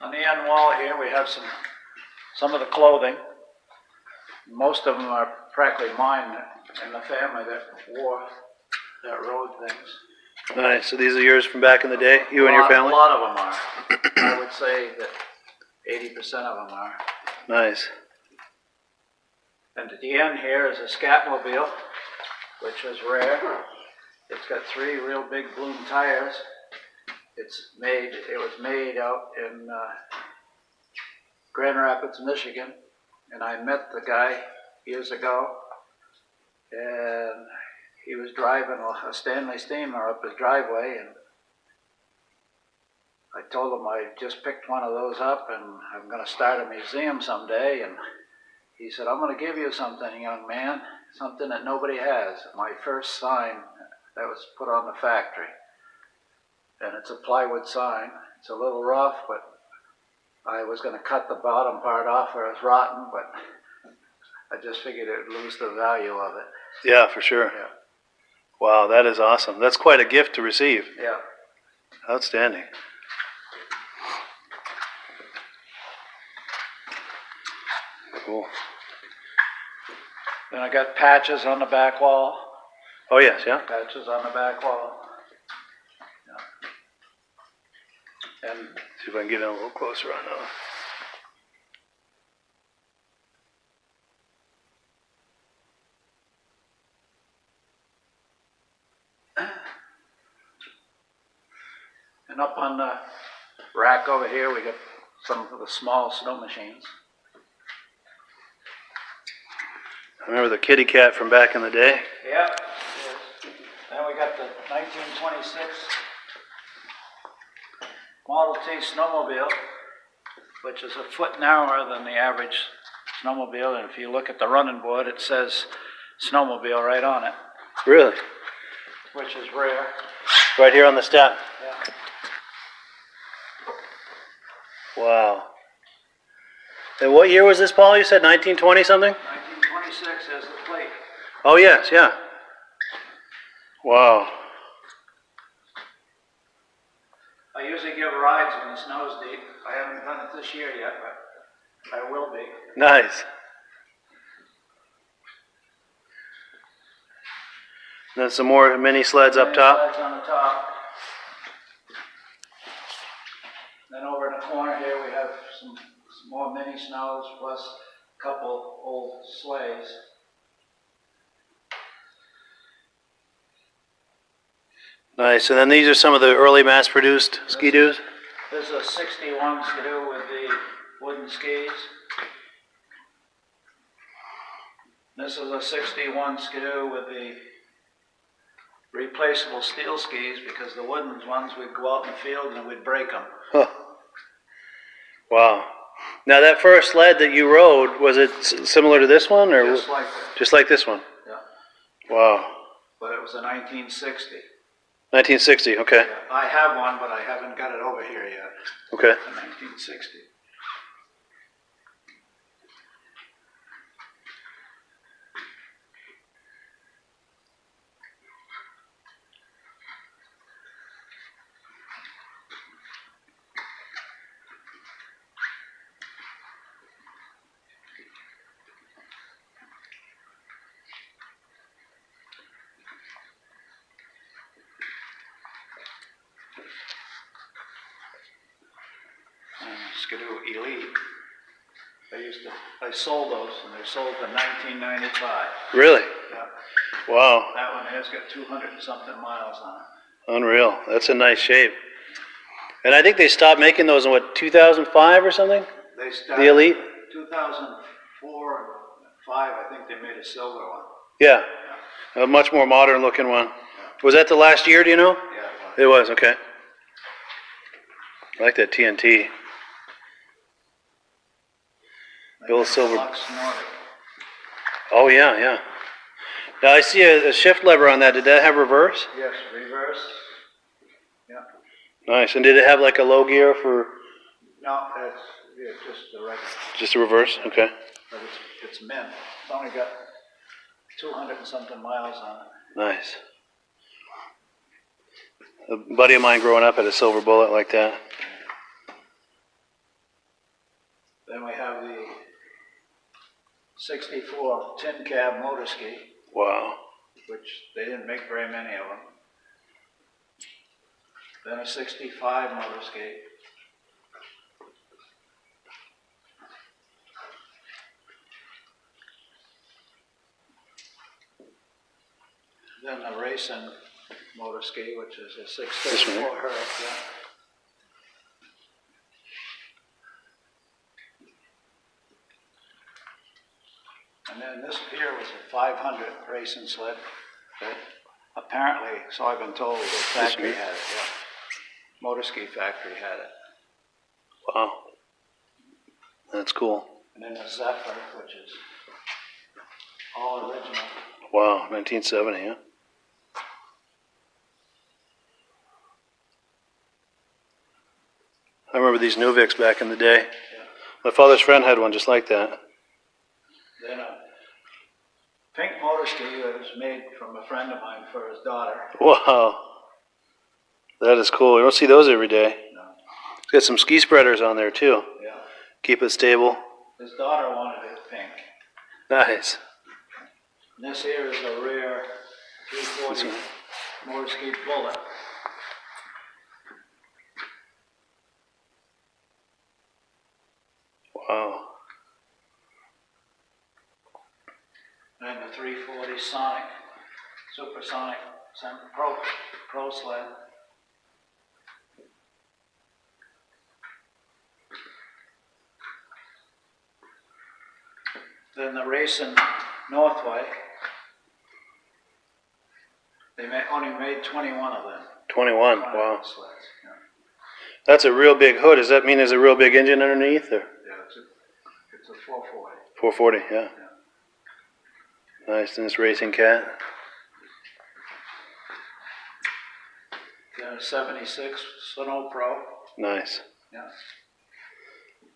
S12: On the end wall here, we have some of the clothing. Most of them are practically mine in the family that rode things.
S2: Nice. So these are yours from back in the day, you and your family?
S12: A lot of them are. I would say that 80% of them are.
S2: Nice.
S12: And at the end here is a Scatmobile, which is rare. It's got 3 real big bloom tires. It was made out in Grand Rapids, Michigan, and I met the guy years ago, and he was driving a Stanley steamer up his driveway, and I told him I just picked one of those up and I'm going to start a museum someday, and he said, I'm going to give you something, young man, something that nobody has. My first sign that was put on the factory. And it's a plywood sign. It's a little rough, but I was going to cut the bottom part off where it was rotten, but I just figured it would lose the value of it.
S2: Yeah, for sure.
S12: Yeah.
S2: Wow, that is awesome. That's quite a gift to receive.
S12: Yeah.
S2: Outstanding. Cool.
S12: Then I got patches on the back wall.
S2: Oh, yes, yeah.
S12: Patches on the back wall. Yeah. And
S2: see if I can get in a little closer on that.
S12: And up on the rack over here, we got some of the small snow machines.
S2: I remember the kitty cat from back in the day.
S12: Yeah. Then we got the 1926 Model T snowmobile, which is a foot narrower than the average snowmobile. And if you look at the running board, it says snowmobile right on it.
S2: Really?
S12: Which is rare.
S2: Right here on the step.
S12: Yeah.
S2: Wow. And what year was this, Paul? You said 1920 something?
S12: 1926 as the plate.
S2: Oh, yes, yeah. Wow.
S12: I usually give rides when the snow's deep. I haven't done it this year yet, but I will be.
S2: Nice. Then some more mini sleds up top.
S12: Sleds on the top. Then over in the corner here we have some more mini snows plus a couple old sleighs.
S2: Nice. And then these are some of the early mass-produced ski-doos?
S12: This is a 61 skidoo with the wooden skis. This is a 61 skidoo with the replaceable steel skis, because the wooden ones we'd go out in the field and we'd break them.
S2: Huh. Wow. Now that first sled that you rode, was it similar to this one, or
S12: Just like that.
S2: just like this one?
S12: Yeah.
S2: Wow.
S12: But it was a 1960.
S2: 1960. Okay.
S12: Yeah. I have one, but I haven't got it over here yet.
S2: Okay.
S12: A 1960. Skidoo Elite. I sold those, and they sold in 1995.
S2: Really?
S12: Yeah.
S2: Wow.
S12: That one has got 200 and something miles on it.
S2: Unreal. That's a nice shape. And I think they stopped making those in, what, 2005 or something?
S12: They started
S2: The Elite?
S12: 2004 and 5, I think they made a silver one.
S2: Yeah. A much more modern looking one.
S12: Yeah.
S2: Was that the last year, do you know?
S12: Yeah,
S2: It was, okay. I like that TNT. The old silver.
S12: Lux Nordic.
S2: Oh, yeah, yeah. Now I see a shift lever on that. Did that have reverse?
S12: Yes, reverse. Yeah.
S2: Nice. And did it have like a low gear for
S12: No, it's just the regular.
S2: just a reverse? Okay.
S12: But it's mint. It's only got 200 and something miles on it.
S2: Nice. A buddy of mine growing up had a silver bullet like that.
S12: Then we have the 64 tin cab motor ski,
S2: Wow.
S12: which they didn't make very many of them. Then a 65 motor ski. Then the racing motor ski, which is a 634 Herc. Yeah. And then this here was a 500 racing sled that apparently, so I've been told, the factory had it, yeah. Motor ski factory had it.
S2: Wow. That's cool.
S12: And then the Zephyr, which is all original.
S2: Wow, 1970, huh? I remember these Nuvics back in the day.
S12: Yeah.
S2: My father's friend had one just like that.
S12: Then a pink motor ski that was made from a friend of mine for his daughter.
S2: Wow. That is cool. You don't see those every day.
S12: No.
S2: It's got some ski spreaders on there too.
S12: Yeah.
S2: Keep it stable.
S12: His daughter wanted it pink.
S2: Nice.
S12: And this here is a rare 340 motor ski bullet.
S2: Wow.
S12: And the 340 Sonic, Supersonic Pro sled. Then the racing Northway. They only made 21 of them.
S2: 21, wow.
S12: Sleds, yeah.
S2: That's a real big hood. Does that mean there's a real big engine underneath? Or?
S12: Yeah, it's a 440.
S2: 440, yeah. Nice, and this racing cat.
S12: Then a 76 Snow Pro.
S2: Nice.
S12: Yeah.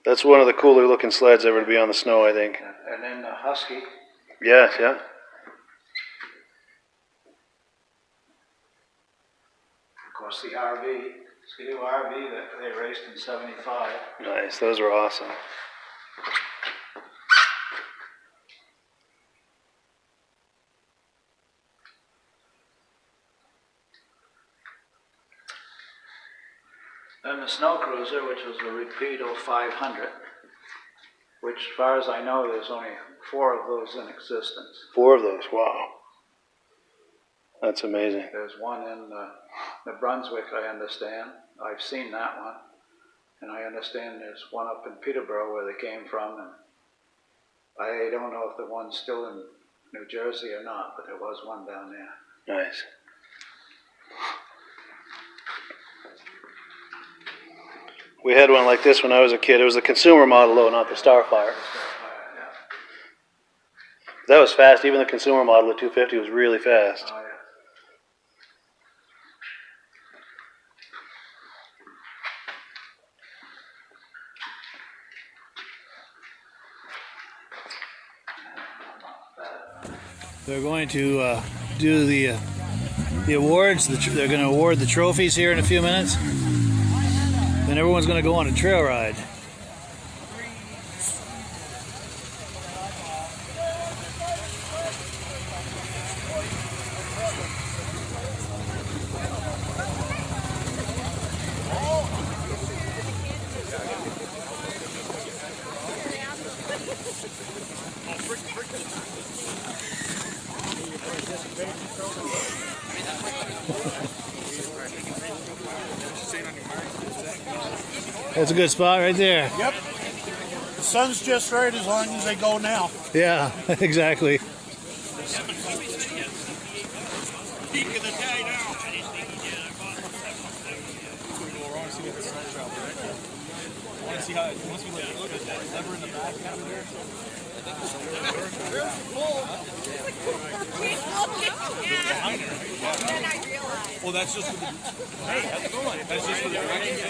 S2: That's one of the cooler looking sleds ever to be on the snow, I think.
S12: And then the Husky.
S2: Yes, yeah.
S12: Of course, the RV, Ski-Doo RV that they raced in 75.
S2: Nice, those were awesome.
S12: Then the Snow Cruiser, which was a Rapido 500, which, as far as I know, there's only 4 of those in existence.
S2: 4 of those, wow. That's amazing.
S12: There's one in New Brunswick, I understand. I've seen that one. And I understand there's one up in Peterborough where they came from. And I don't know if the one's still in New Jersey or not, but there was one down there.
S2: Nice. We had one like this when I was a kid. It was the consumer model though, not the Starfire. That was fast. Even the consumer model, the 250, was really fast.
S12: Oh, yeah.
S2: They're going to do the awards. They're going to award the trophies here in a few minutes. Then everyone's going to go on a trail ride. That's a good spot right there.
S6: Yep. The sun's just right as long as they go now.
S2: Yeah, exactly.
S13: Well, that's just for the. Hey, how's it going? That's just for the directions.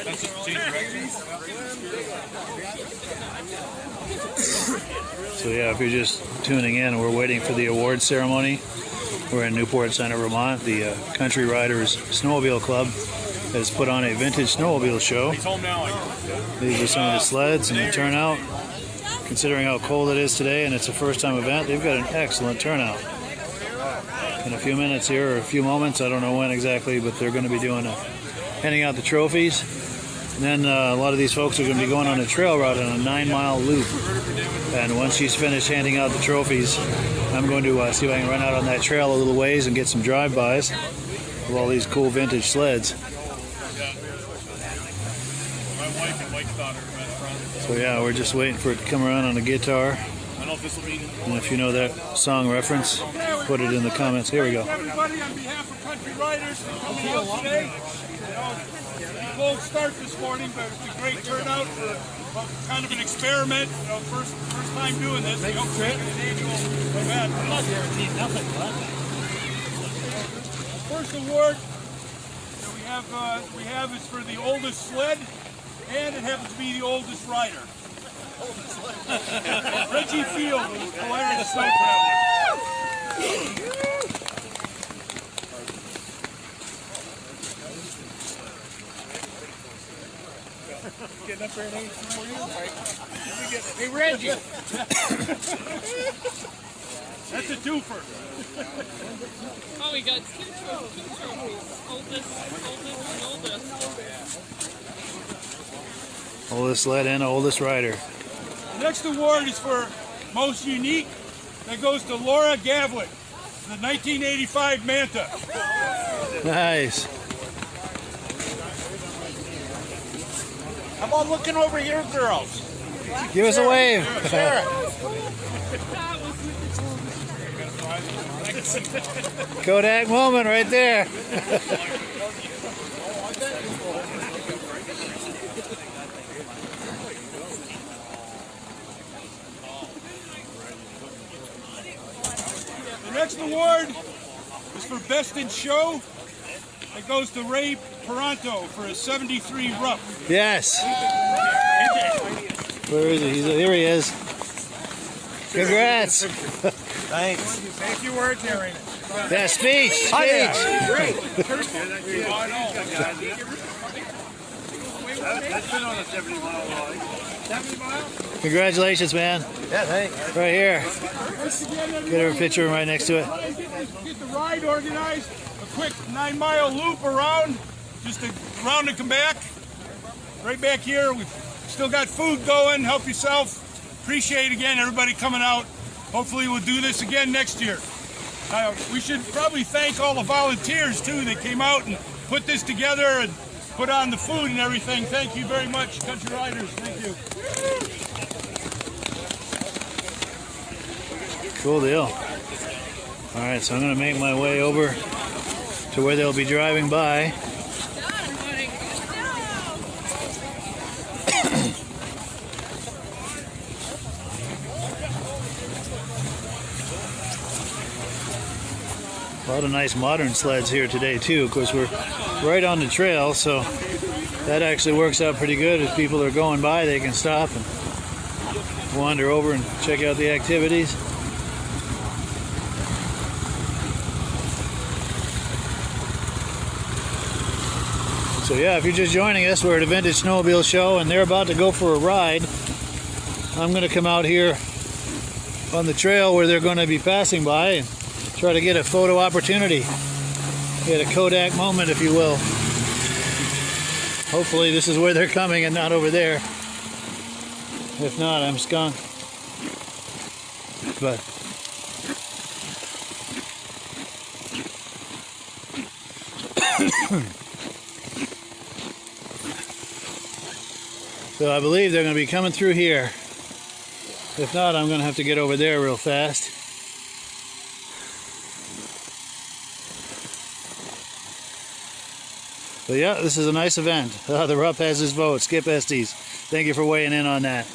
S13: That's just change directions.
S2: So yeah, if you're just tuning in, we're waiting for the award ceremony. We're in Newport Center, Vermont, the Country Riders Snowmobile Club.
S9: has put on a vintage snowmobile show.
S13: He's home now.
S9: These are some of the sleds and the turnout. Considering how cold it is today and it's a first-time event, they've got an excellent turnout. In a few minutes here, or a few moments, I don't know when exactly, but they're going to be handing out the trophies. And then a lot of these folks are going to be going on a trail route on a 9-mile loop. And once she's finished handing out the trophies, I'm going to see if I can run out on that trail a little ways and get some drive-bys of all these cool vintage sleds. So yeah, we're just waiting for it to come around on the guitar. And if you know that song reference, put it in the comments. Here we go.
S1: Everybody, on behalf of Country Riders, coming out today. Cold start this morning, but it's a great turnout for kind of an experiment. First time doing this. We hope to make it an annual event. I'm not guaranteed nothing. First award that we have is for the oldest sled, and it happens to be the oldest rider. Reggie Field was Polaris Snow Traveler. Getting up there in age for you, Mike. Hey, Reggie! That's a twofer.
S14: Oh, we got two trophies. Oldest and oldest.
S9: Oldest sled and oldest rider.
S1: The next award is for most unique. That goes to Laura Gavlick, the 1985 Manta.
S9: Nice.
S13: How about looking over here, girls?
S9: Give us a wave. Kodak moment right there.
S1: The next award is for Best in Show. It goes to Ray Peranto for a 73 Rupp.
S9: Yes. Where is he? Here he is. Congrats.
S13: Thanks.
S1: Say a few words there, Raymond.
S9: Yeah, speech.
S13: Yeah.
S1: Great.
S13: That's been on a 70-mile ride. 70 miles?
S9: Congratulations, man.
S13: Yeah, thanks.
S9: Right here. Get a picture right next to it.
S1: Get the ride organized. A quick 9-mile loop around, just around and come back. Right back here, we've still got food going. Help yourself. Appreciate again everybody coming out. Hopefully we'll do this again next year. We should probably thank all the volunteers too that came out and put this together and put on the food and everything. Thank you very much, Country Riders. Thank you.
S9: Cool deal. All right, so I'm going to make my way over to where they'll be driving by. A lot of nice modern sleds here today too. Of course, we're right on the trail, so that actually works out pretty good. If people are going by, they can stop and wander over and check out the activities. So yeah, if you're just joining us, we're at a Vintage Snowmobile show and they're about to go for a ride. I'm going to come out here on the trail where they're going to be passing by and try to get a photo opportunity. Get a Kodak moment, if you will. Hopefully this is where they're coming and not over there. If not, I'm skunked. But so I believe they're going to be coming through here. If not, I'm going to have to get over there real fast. But yeah, this is a nice event. The Rupp has his vote. Skip Estes, thank you for weighing in on that.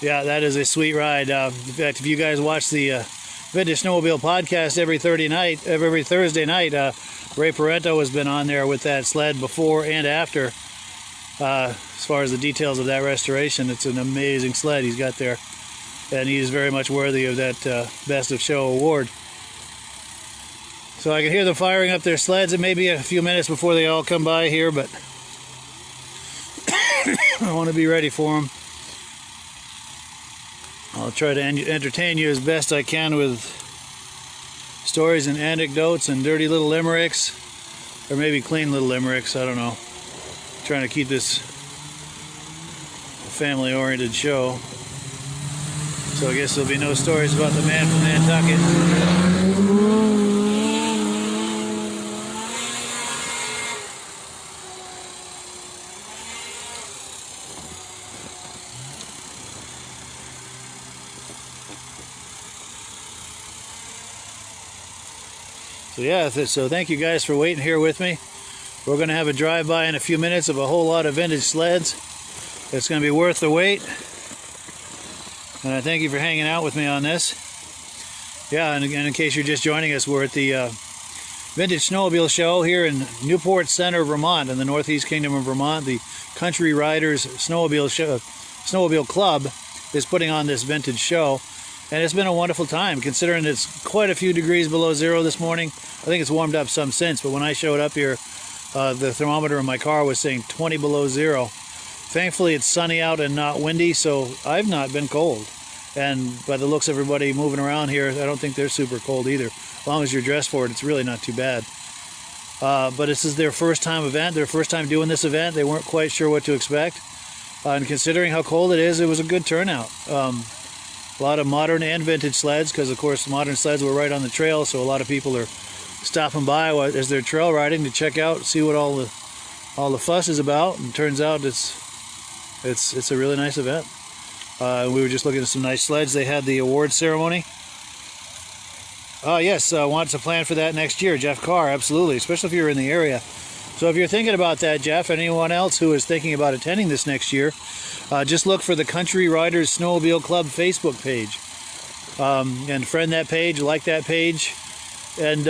S9: Yeah, that is a sweet ride. In fact, if you guys watch the Vintage Snowmobile podcast every Thursday night, Ray Parento has been on there with that sled before and after. As far as the details of that restoration, it's an amazing sled he's got there. And he's very much worthy of that Best of Show award.
S2: So I can hear them firing up their sleds. It may be a few minutes before they all come by here, but I want to be ready for them. I'll try to entertain you as best I can with stories and anecdotes and dirty little limericks, or maybe clean little limericks, I don't know. Trying to keep this a family-oriented show. So I guess there'll be no stories about the man from Nantucket. So yeah, so thank you guys for waiting here with me. We're going to have a drive-by in a few minutes of a whole lot of vintage sleds. It's going to be worth the wait. And I thank you for hanging out with me on this. Yeah, and in case you're just joining us, we're at the Vintage Snowmobile Show here in Newport Center, Vermont, in the Northeast Kingdom of Vermont. The Country Riders Snowmobile Club is putting on this vintage show. And it's been a wonderful time, considering it's quite a few degrees below zero this morning. I think it's warmed up some since, but when I showed up here, the thermometer in my car was saying 20 below zero. Thankfully, it's sunny out and not windy, so I've not been cold. And by the looks of everybody moving around here, I don't think they're super cold either. As long as you're dressed for it, it's really not too bad. But this is their first time event, their first time doing this event. They weren't quite sure what to expect. And considering how cold it is, it was a good turnout. A lot of modern and vintage sleds, because of course modern sleds were right on the trail, so a lot of people are stopping by as they're trail riding to check out, see what all the fuss is about. And it turns out it's a really nice event. We were just looking at some nice sleds. They had the award ceremony. Yes, I want to plan for that next year. Jeff Carr, absolutely, especially if you're in the area. So if you're thinking about that, Jeff, anyone else who is thinking about attending this next year, just look for the Country Riders Snowmobile Club Facebook page. And friend that page, like that page, and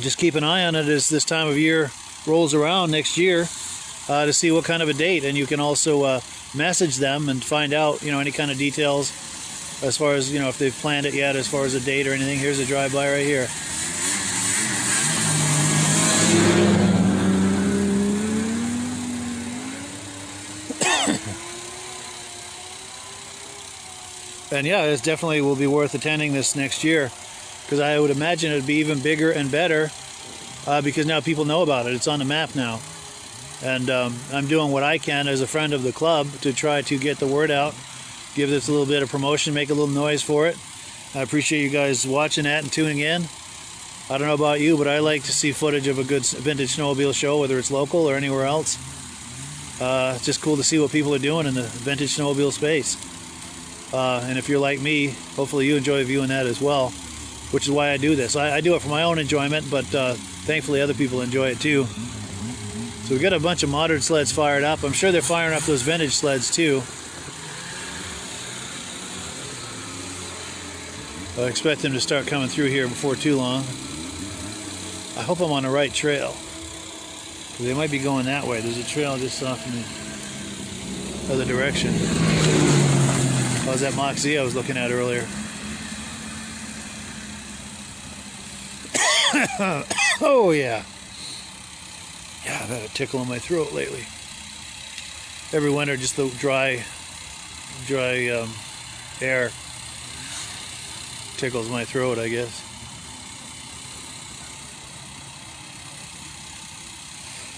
S2: just keep an eye on it as this time of year rolls around next year to see what kind of a date. And you can also message them and find out, any kind of details as far as, if they've planned it yet as far as a date or anything. Here's a drive-by right here. And yeah, it definitely will be worth attending this next year, because I would imagine it would be even bigger and better because now people know about it. It's on the map now. And I'm doing what I can as a friend of the club to try to get the word out, give this a little bit of promotion, make a little noise for it. I appreciate you guys watching that and tuning in. I don't know about you, but I like to see footage of a good vintage snowmobile show, whether it's local or anywhere else. It's just cool to see what people are doing in the vintage snowmobile space. And if you're like me, hopefully you enjoy viewing that as well, which is why I do this. I do it for my own enjoyment, but thankfully other people enjoy it too. So we got a bunch of modern sleds fired up. I'm sure they're firing up those vintage sleds too. I expect them to start coming through here before too long. I hope I'm on the right trail. They might be going that way. There's a trail just off in the other direction. That was that Mach Z I was looking at earlier. Oh yeah. Yeah, I've had a tickle in my throat lately. Every winter, just the dry air tickles my throat, I guess.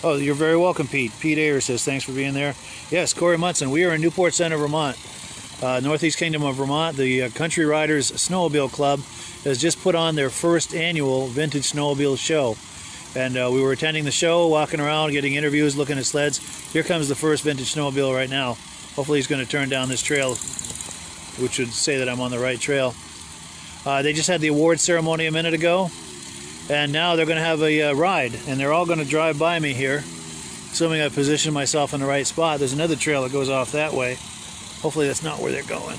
S2: Oh, you're very welcome, Pete. Pete Ayer says, thanks for being there. Yes, Corey Munson. We are in Newport Center, Vermont. Northeast Kingdom of Vermont. The Country Riders Snowmobile Club has just put on their first annual Vintage Snowmobile Show. And we were attending the show, walking around, getting interviews, looking at sleds. Here comes the first vintage snowmobile right now. Hopefully he's going to turn down this trail, which would say that I'm on the right trail. They just had the award ceremony a minute ago, and now they're going to have a ride, and they're all going to drive by me here, assuming I position myself in the right spot. There's another trail that goes off that way. Hopefully that's not where they're going.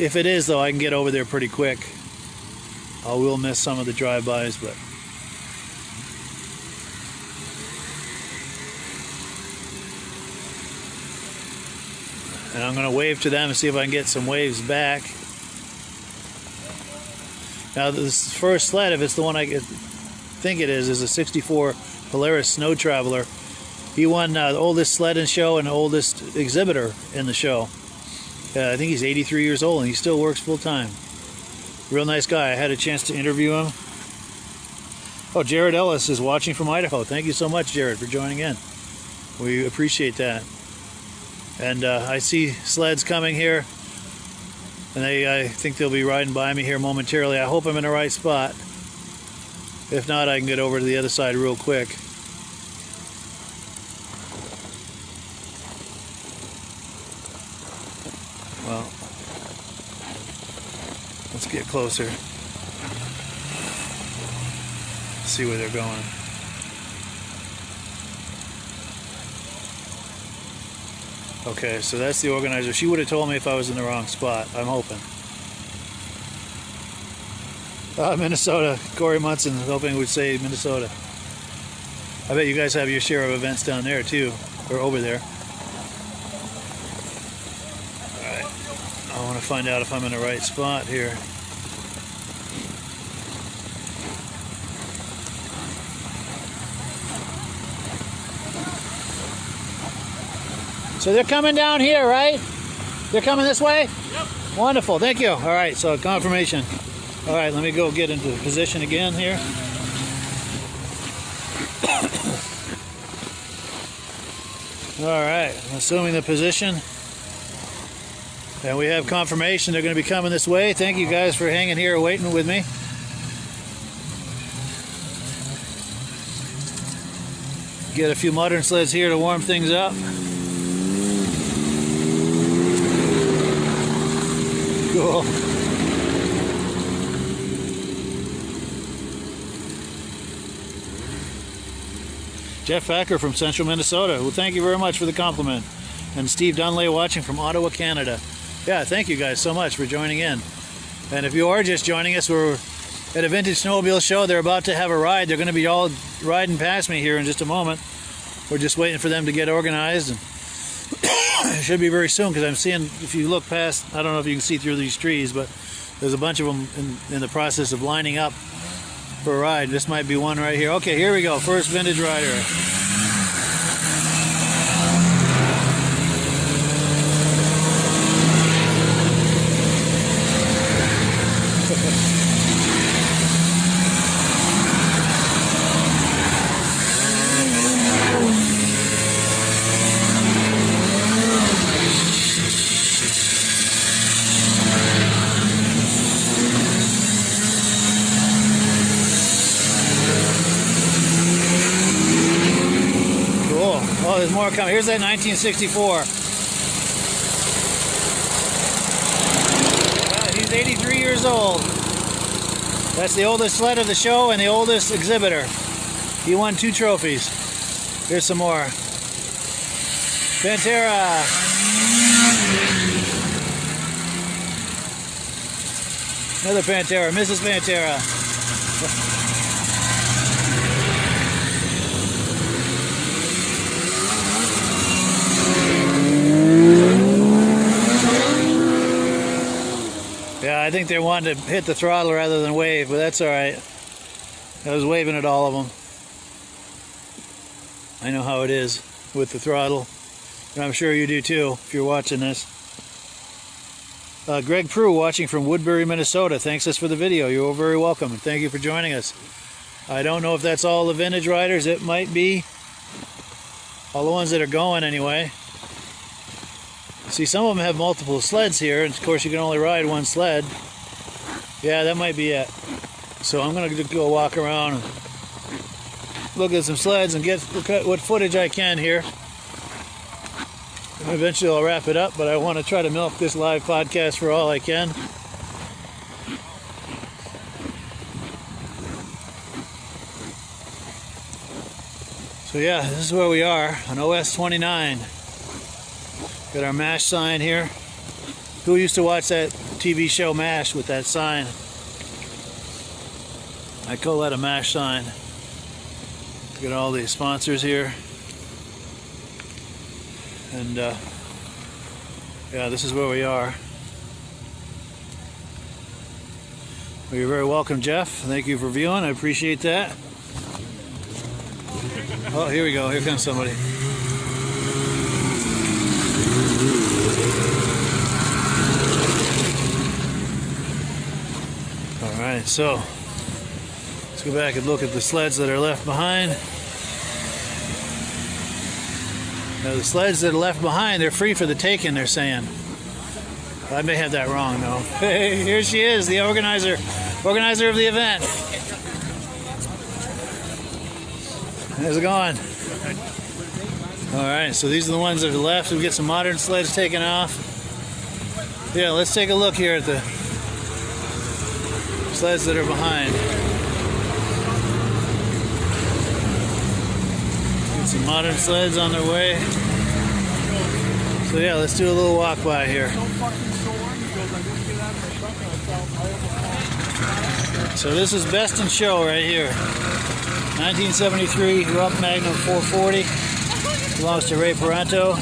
S2: If it is, though, I can get over there pretty quick. I will miss some of the drive-bys, but... And I'm going to wave to them and see if I can get some waves back. Now this first sled, if it's the one I think it is a 64 Polaris Snow Traveler. He won the oldest sled in show and oldest exhibitor in the show. I think he's 83 years old and he still works full time. Real nice guy. I had a chance to interview him. Oh, Jared Ellis is watching from Idaho. Thank you so much, Jared, for joining in. We appreciate that. And I see sleds coming here, and I think they'll be riding by me here momentarily. I hope I'm in the right spot. If not, I can get over to the other side real quick. Well, let's get closer. See where they're going. Okay, so that's the organizer. She would have told me if I was in the wrong spot. I'm hoping. Minnesota. Corey Munson hoping would say Minnesota. I bet you guys have your share of events down there too, or over there. Alright. I want to find out if I'm in the right spot here. So they're coming down here, right? They're coming this way? Yep. Wonderful, thank you. All right, so confirmation. All right, let me go get into position again here. All right, I'm assuming the position. And we have confirmation they're going to be coming this way. Thank you guys for hanging here waiting with me. Get a few modern sleds here to warm things up. Cool. Jeff Facker from Central Minnesota. Well, thank you very much for the compliment. And Steve Dunley watching from Ottawa, Canada. Yeah, thank you guys so much for joining in. And if you are just joining us, we're at a Vintage Snowmobile show. They're about to have a ride. They're going to be all riding past me here in just a moment. We're just waiting for them to get organized. And it should be very soon because I'm seeing, if you look past, I don't know if you can see through these trees, but there's a bunch of them in the process of lining up for a ride. This might be one right here. Okay, here we go. First vintage rider. Oh, there's more coming. Here's that 1964. He's 83 years old. That's the oldest sled of the show and the oldest exhibitor. He won 2 trophies. Here's some more. Pantera. Another Pantera. Mrs. Pantera. Yeah, I think they wanted to hit the throttle rather than wave, but that's all right. I was waving at all of them. I know how it is with the throttle, and I'm sure you do too if you're watching this. Greg Prue watching from Woodbury, Minnesota. Thanks us for the video. You're very welcome, and thank you for joining us. I don't know if that's all the vintage riders. It might be. All the ones that are going anyway. See, some of them have multiple sleds here, and of course you can only ride one sled. Yeah, that might be it. So I'm going to go walk around and look at some sleds and get what footage I can here. And eventually I'll wrap it up, but I want to try to milk this live podcast for all I can. So yeah, this is where we are on OS 29. Got our MASH sign here. Who used to watch that TV show MASH with that sign? I call that a MASH sign. Got all the sponsors here. And yeah, this is where we are. Well, you're very welcome, Jeff. Thank you for viewing. I appreciate that. Oh, here we go. Here comes somebody. All right, so let's go back and look at the sleds that are left behind. Now, the sleds that are left behind, they're free for the taking, they're saying. I may have that wrong, though. Hey, here she is, the organizer of the event. How's it going? All right, so these are the ones that are left. We get some modern sleds taken off. Yeah, let's take a look here at the sleds that are behind. Get some modern sleds on their way. So yeah, let's do a little walk by here. So this is Best in Show right here. 1973 Rupp Magnum 440. Belongs to Ray Paranto.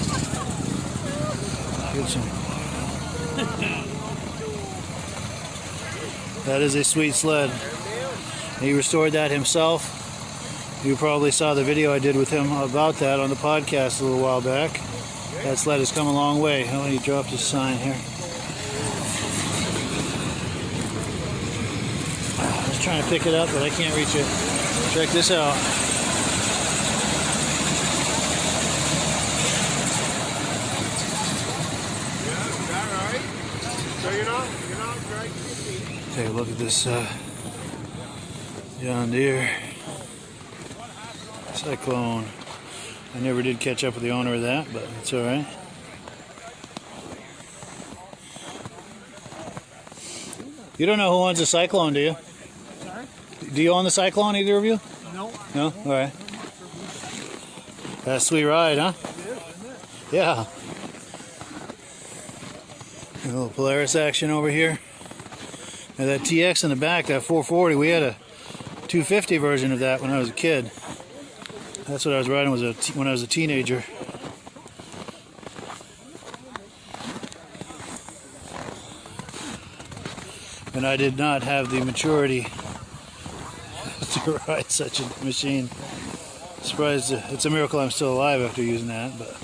S2: That is a sweet sled. He restored that himself. You probably saw the video I did with him about that on the podcast a little while back. That sled has come a long way. Oh, he dropped his sign here. I was trying to pick it up, but I can't reach it. Check this out. Take a look at this John Deere Cyclone. I never did catch up with the owner of that, but it's all right. You don't know who owns the Cyclone, do you?
S6: Sorry?
S2: Do you own the Cyclone, either of you?
S6: No.
S2: No? All right. That's a sweet ride, huh? Yeah. A little Polaris action over here. Now that TX in the back, that 440, we had a 250 version of that when I was a kid. That's what I was riding when I was a teenager. And I did not have the maturity to ride such a machine. Surprised, it's a miracle I'm still alive after using that, but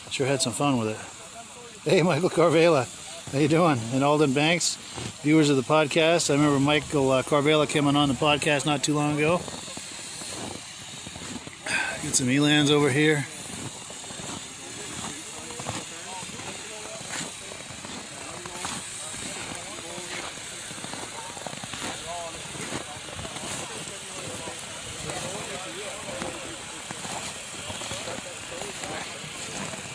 S2: sure had some fun with it. Hey, Michael Carvela. How you doing? And Alden Banks, viewers of the podcast. I remember Michael Carvela came on the podcast not too long ago. Get some Elans over here.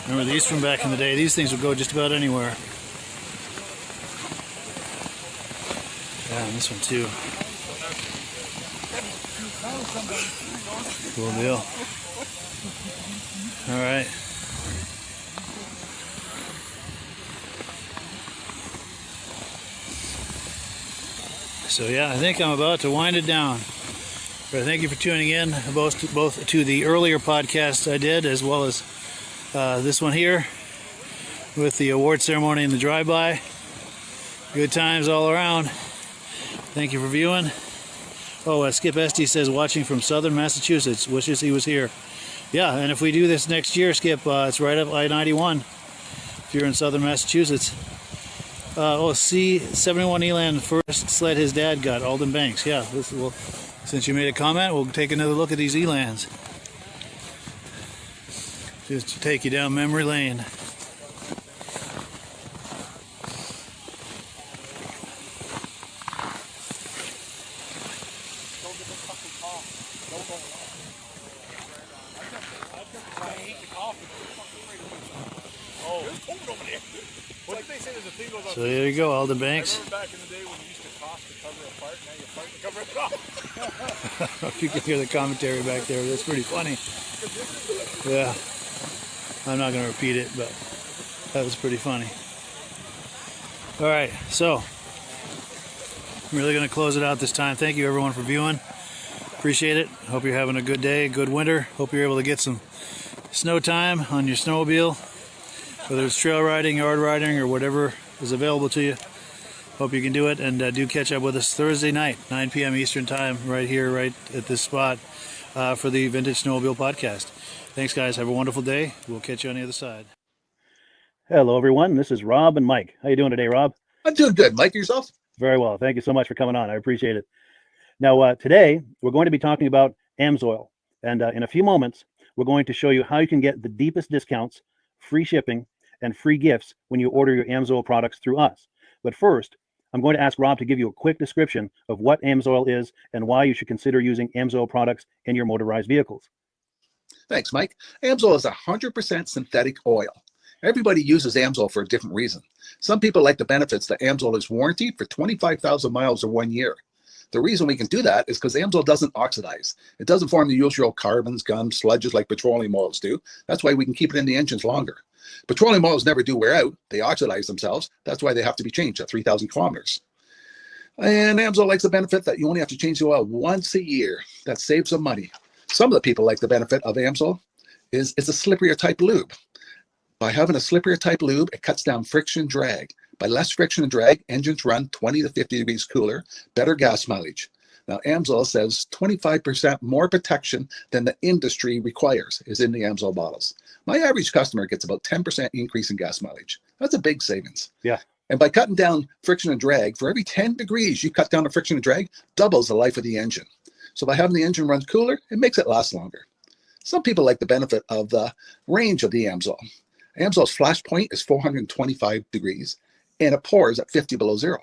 S2: Remember these from back in the day? These things would go just about anywhere. Yeah, and this one too. Cool deal. All right. So yeah, I think I'm about to wind it down. But thank you for tuning in, both to the earlier podcast I did, as well as this one here with the award ceremony and the drive-by. Good times all around. Thank you for viewing. Oh, Skip Esty says watching from southern Massachusetts. Wishes he was here. Yeah, and if we do this next year, Skip, it's right up I-91 if you're in southern Massachusetts. C71 Elan, first sled his dad got, Alden Banks. Yeah, since you made a comment, we'll take another look at these Elans. Just to take you down memory lane. So there you go, Alden Banks.
S1: Back in the day when you used to toss to cover a fart, now you fart to cover it off.
S2: If you can hear the commentary back there, that's pretty funny. Yeah, I'm not going to repeat it, but that was pretty funny. All right, so I'm really going to close it out this time. Thank you everyone for viewing. Appreciate it. Hope you're having a good day, good winter. Hope you're able to get some snow time on your snowmobile, whether it's trail riding, yard riding, or whatever is available to you. Hope you can do it, and do catch up with us Thursday night, 9 p.m. Eastern Time, right here, right at this spot, for the Vintage Snowmobile Podcast. Thanks, guys. Have a wonderful day. We'll catch you on the other side. Hello, everyone. This is Rob and Mike. How you doing today, Rob?
S15: I'm doing good. Mike, yourself?
S2: Very well. Thank you so much for coming on. I appreciate it. Now, today, we're going to be talking about AMSOIL. And in a few moments, we're going to show you how you can get the deepest discounts, free shipping, and free gifts when you order your AMSOIL products through us. But first, I'm going to ask Rob to give you a quick description of what AMSOIL is and why you should consider using AMSOIL products in your motorized vehicles.
S15: Thanks, Mike. AMSOIL is 100% synthetic oil. Everybody uses AMSOIL for a different reason. Some people like the benefits that AMSOIL is warranted for 25,000 miles or 1 year. The reason we can do that is because AMSOIL doesn't oxidize. It doesn't form the usual carbons, gums, sludges like petroleum oils do. That's why we can keep it in the engines longer. Petroleum oils never do wear out. They oxidize themselves. That's why they have to be changed at 3,000 kilometers. And AMSOIL likes the benefit that you only have to change the oil once a year. That saves some money. Some of the people like the benefit of AMSOIL is it's a slipperier type lube. By having a slipperier type lube, it cuts down friction drag. By less friction and drag, engines run 20 to 50 degrees cooler, better gas mileage. Now, AMSOIL says 25% more protection than the industry requires is in the AMSOIL bottles. My average customer gets about 10% increase in gas mileage. That's a big savings.
S2: Yeah.
S15: And by cutting down friction and drag, for every 10 degrees you cut down the friction and drag, doubles the life of the engine. So by having the engine run cooler, it makes it last longer. Some people like the benefit of the range of the AMSOIL. AMSOIL's flash point is 425 degrees, and it pours at 50 below zero.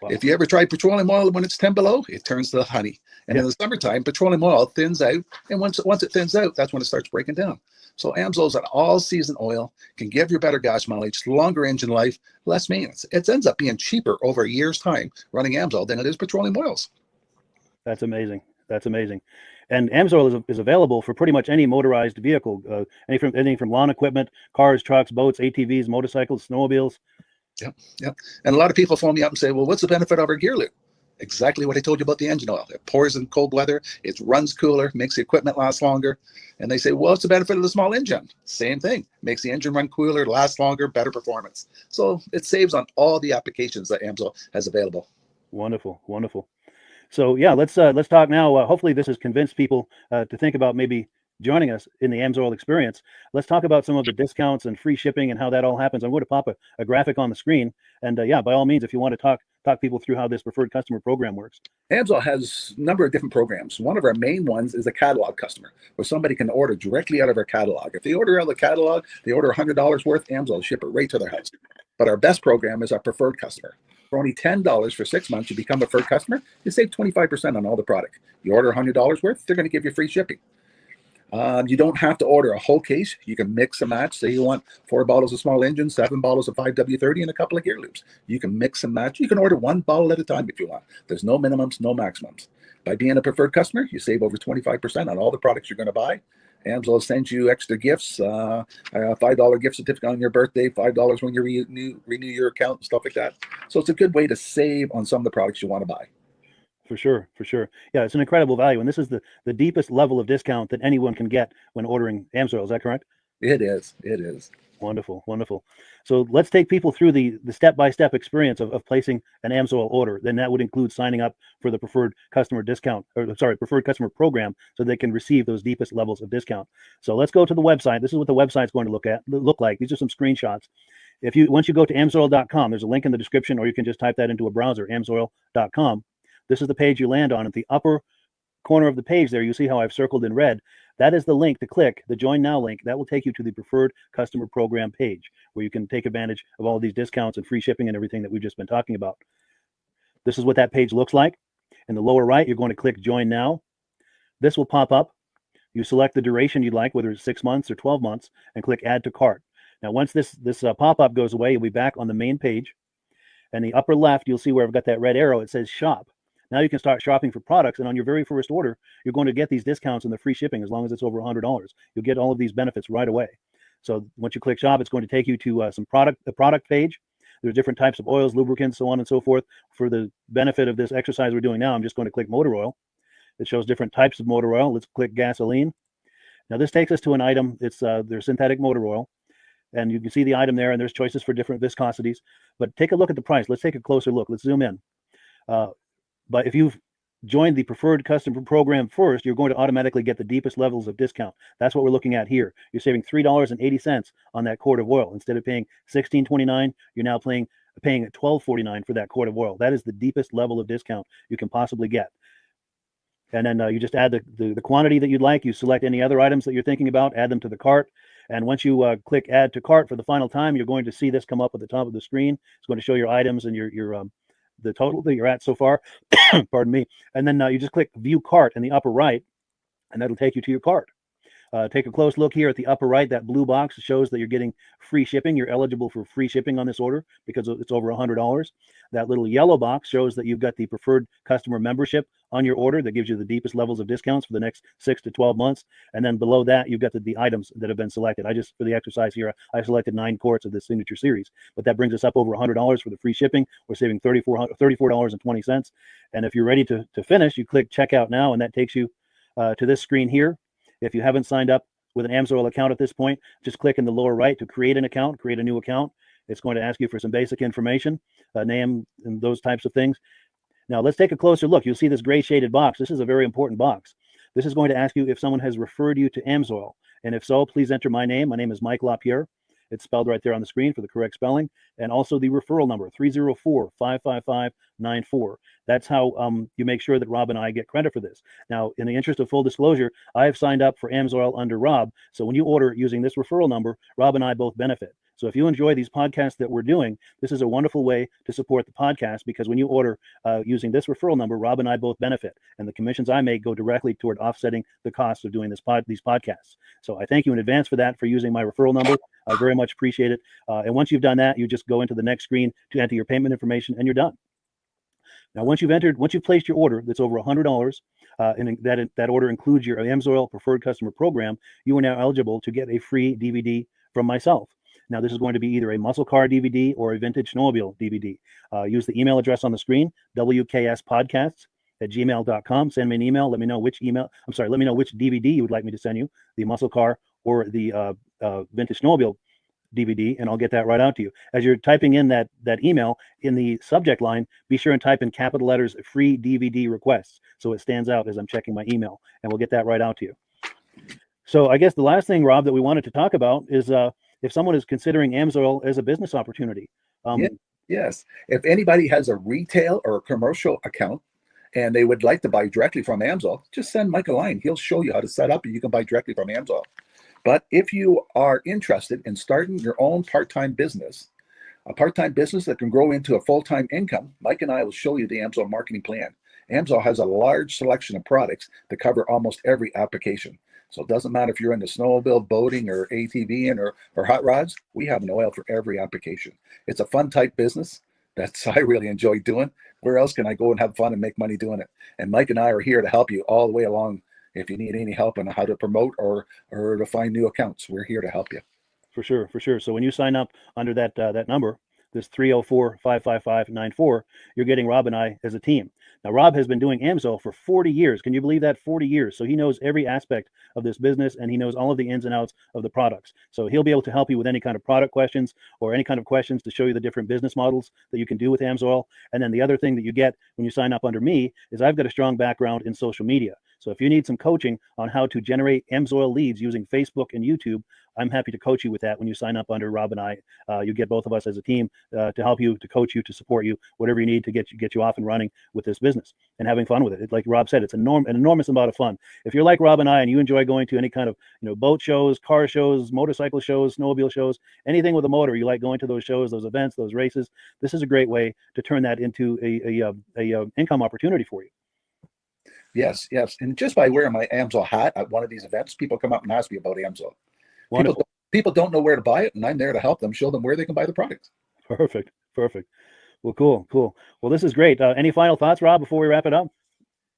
S15: Wow. If you ever tried petroleum oil when it's 10 below, it turns to honey. And in the summertime, petroleum oil thins out, and once it thins out, that's when it starts breaking down. So AMSOIL is an all-season oil, can give you better gas mileage, longer engine life, less maintenance. It ends up being cheaper over a year's time running AMSOIL than it is petroleum oils.
S2: That's amazing. That's amazing. And AMSOIL is available for pretty much any motorized vehicle, anything from lawn equipment, cars, trucks, boats, ATVs, motorcycles, snowmobiles.
S15: Yep. And a lot of people phone me up and say, well, what's the benefit of our gear lube? Exactly what I told you about the engine oil. It pours in cold weather, it runs cooler, makes the equipment last longer. And they say, well, what's the benefit of the small engine? Same thing. Makes the engine run cooler, last longer, better performance. So it saves on all the applications that AMSOIL has available.
S2: Wonderful, wonderful. So yeah, let's talk now. Hopefully this has convinced people to think about maybe joining us in the AMSOIL experience. Let's talk about some of the discounts and free shipping and how that all happens. I'm going to pop a graphic on the screen. And yeah, by all means, if you want to talk people through how this preferred customer program works.
S15: AMSOIL has a number of different programs. One of our main ones is a catalog customer, where somebody can order directly out of our catalog. If they order out of the catalog, they order $100 worth, AMSOIL will ship it right to their house. But our best program is our preferred customer. For only $10 for 6 months, you become a preferred customer, you save 25% on all the product. You order $100 worth, they're going to give you free shipping. You don't have to order a whole case. You can mix and match. Say you want 4 bottles of small engine, 7 bottles of 5W30, and a couple of gear loops. You can mix and match. You can order 1 bottle at a time if you want. There's no minimums, no maximums. By being a preferred customer, you save over 25% on all the products you're going to buy. AMSOIL sends you extra gifts, a $5 gift certificate on your birthday, $5 when you renew your account, and stuff like that. So it's a good way to save on some of the products you want to buy.
S2: For sure, for sure. Yeah, it's an incredible value. And this is the deepest level of discount that anyone can get when ordering AMSOIL. Is that correct?
S15: It is. It is.
S2: Wonderful, wonderful. So let's take people through the step-by-step experience of placing an AMSOIL order. Then that would include signing up for the preferred customer discount, preferred customer program, so they can receive those deepest levels of discount. So let's go to the website. This is what the website's going to look like. These are some screenshots. Once you go to amsoil.com, there's a link in the description, or you can just type that into a browser, amsoil.com. This is the page you land on. At the upper corner of the page there, you see how I've circled in red. That is the link to click, the Join Now link. That will take you to the Preferred Customer Program page, where you can take advantage of all of these discounts and free shipping and everything that we've just been talking about. This is what that page looks like. In the lower right, you're going to click Join Now. This will pop up. You select the duration you'd like, whether it's 6 months or 12 months, and click Add to Cart. Now, once this pop-up goes away, you'll be back on the main page. And the upper left, you'll see where I've got that red arrow. It says Shop. Now you can start shopping for products, and on your very first order, you're going to get these discounts and the free shipping as long as it's over $100. You'll get all of these benefits right away. So once you click Shop, it's going to take you to the product page. There's different types of oils, lubricants, so on and so forth. For the benefit of this exercise we're doing now, I'm just going to click motor oil. It shows different types of motor oil. Let's click gasoline. Now this takes us to an item. It's their synthetic motor oil.
S9: and you can see the item there, and there's choices for different viscosities. But take a look at the price. Let's take a closer look. Let's zoom in. But if you've joined the preferred customer program first, you're going to automatically get the deepest levels of discount. That's what we're looking at here. You're saving $3.80 on that quart of oil. Instead of paying $16.29, you're now paying $12.49 for that quart of oil. That is the deepest level of discount you can possibly get. And then you just add the quantity that you'd like. You select any other items that you're thinking about, add them to the cart. And once you click add to cart for the final time, you're going to see this come up at the top of the screen. It's going to show your items and your the total that you're at so far. Pardon me. And then you just click view cart in the upper right, and that'll take you to your cart. Take a close look here at the upper right. That blue box shows that you're getting free shipping. You're eligible for free shipping on this order because it's over $100. That little yellow box shows that you've got the preferred customer membership on your order that gives you the deepest levels of discounts for the next 6 to 12 months. And then below that, you've got the items that have been selected. For the exercise here, I selected 9 quarts of the signature series, but that brings us up over $100 for the free shipping. We're saving $34.20. And if you're ready to finish, you click checkout now, and that takes you to this screen here. If you haven't signed up with an AMSOIL account at this point, just click in the lower right to create an account, create a new account. It's going to ask you for some basic information, name, and those types of things. Now let's take a closer look. You'll see this gray shaded box. This is a very important box. This is going to ask you if someone has referred you to AMSOIL. And if so, please enter my name. My name is Mike LaPierre. It's spelled right there on the screen for the correct spelling. And also the referral number, 304-555-94. That's how you make sure that Rob and I get credit for this. Now, in the interest of full disclosure, I have signed up for AMSOIL under Rob. So when you order using this referral number, Rob and I both benefit. So if you enjoy these podcasts that we're doing, this is a wonderful way to support the podcast, because when you order using this referral number, Rob and I both benefit. And the commissions I make go directly toward offsetting the cost of doing these podcasts. So I thank you in advance for that, for using my referral number. I very much appreciate it. And once you've done that, you just go into the next screen to enter your payment information, and you're done. Now, once you've placed your order that's over $100, and that order includes your AMSOIL preferred customer program, you are now eligible to get a free DVD from myself. Now, this is going to be either a muscle car DVD or a vintage snowmobile DVD. Use the email address on the screen, wkspodcasts@gmail.com. Send me an email. Let me know which DVD you would like me to send you, the muscle car or the vintage snowmobile DVD, and I'll get that right out to you. As you're typing in that email, in the subject line, be sure and type in capital letters free DVD requests, so it stands out as I'm checking my email, and we'll get that right out to you. So I guess the last thing, Rob, that we wanted to talk about is if someone is considering AMSOIL as a business opportunity.
S15: Yes. If anybody has a retail or a commercial account and they would like to buy directly from AMSOIL, just send Mike a line. He'll show you how to set up, and you can buy directly from AMSOIL. But if you are interested in starting your own part-time business, a part-time business that can grow into a full-time income, Mike and I will show you the AMSOIL marketing plan. AMSOIL has a large selection of products that cover almost every application. So it doesn't matter if you're into snowmobile, boating, or ATVing, or hot rods. We have an oil for every application. It's a fun type business that's I really enjoy doing. Where else can I go and have fun and make money doing it? And Mike and I are here to help you all the way along. If you need any help on how to promote or to find new accounts, we're here to help you.
S9: For sure. So when you sign up under that number, this 304-555-94, you're getting Rob and I as a team. Now, Rob has been doing AMSOIL for 40 years. Can you believe that? 40 years. So he knows every aspect of this business, and he knows all of the ins and outs of the products. So he'll be able to help you with any kind of product questions or any kind of questions to show you the different business models that you can do with AMSOIL. And then the other thing that you get when you sign up under me is I've got a strong background in social media. So if you need some coaching on how to generate AMSOIL leads using Facebook and YouTube, I'm happy to coach you with that when you sign up under Rob and I. You get both of us as a team to help you, to coach you, to support you, whatever you need to get you off and running with this business and having fun with it. Like Rob said, it's an enormous amount of fun. If you're like Rob and I and you enjoy going to any kind of boat shows, car shows, motorcycle shows, snowmobile shows, anything with a motor, you like going to those shows, those events, those races, this is a great way to turn that into a income opportunity for you.
S15: Yes. And just by wearing my AMSOIL hat at one of these events, people come up and ask me about AMSOIL. People don't know where to buy it, and I'm there to help them, show them where they can buy the product.
S9: Perfect. Well, cool. Well, this is great. Any final thoughts, Rob, before we wrap it up?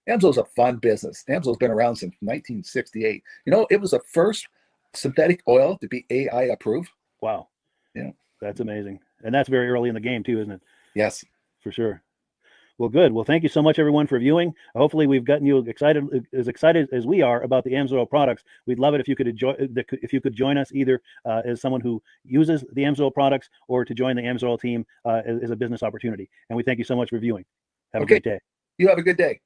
S15: AMSOIL's a fun business. AMSOIL's been around since 1968. It was the first synthetic oil to be AI approved.
S9: Wow.
S15: Yeah.
S9: That's amazing. And that's very early in the game too, isn't it?
S15: Yes.
S9: For sure. Well, good. Well, thank you so much, everyone, for viewing. Hopefully, we've gotten you excited as we are about the AMSOIL products. We'd love it if you could join us either as someone who uses the AMSOIL products or to join the AMSOIL team as a business opportunity. And we thank you so much for viewing. Have a great day.
S15: You have a good day.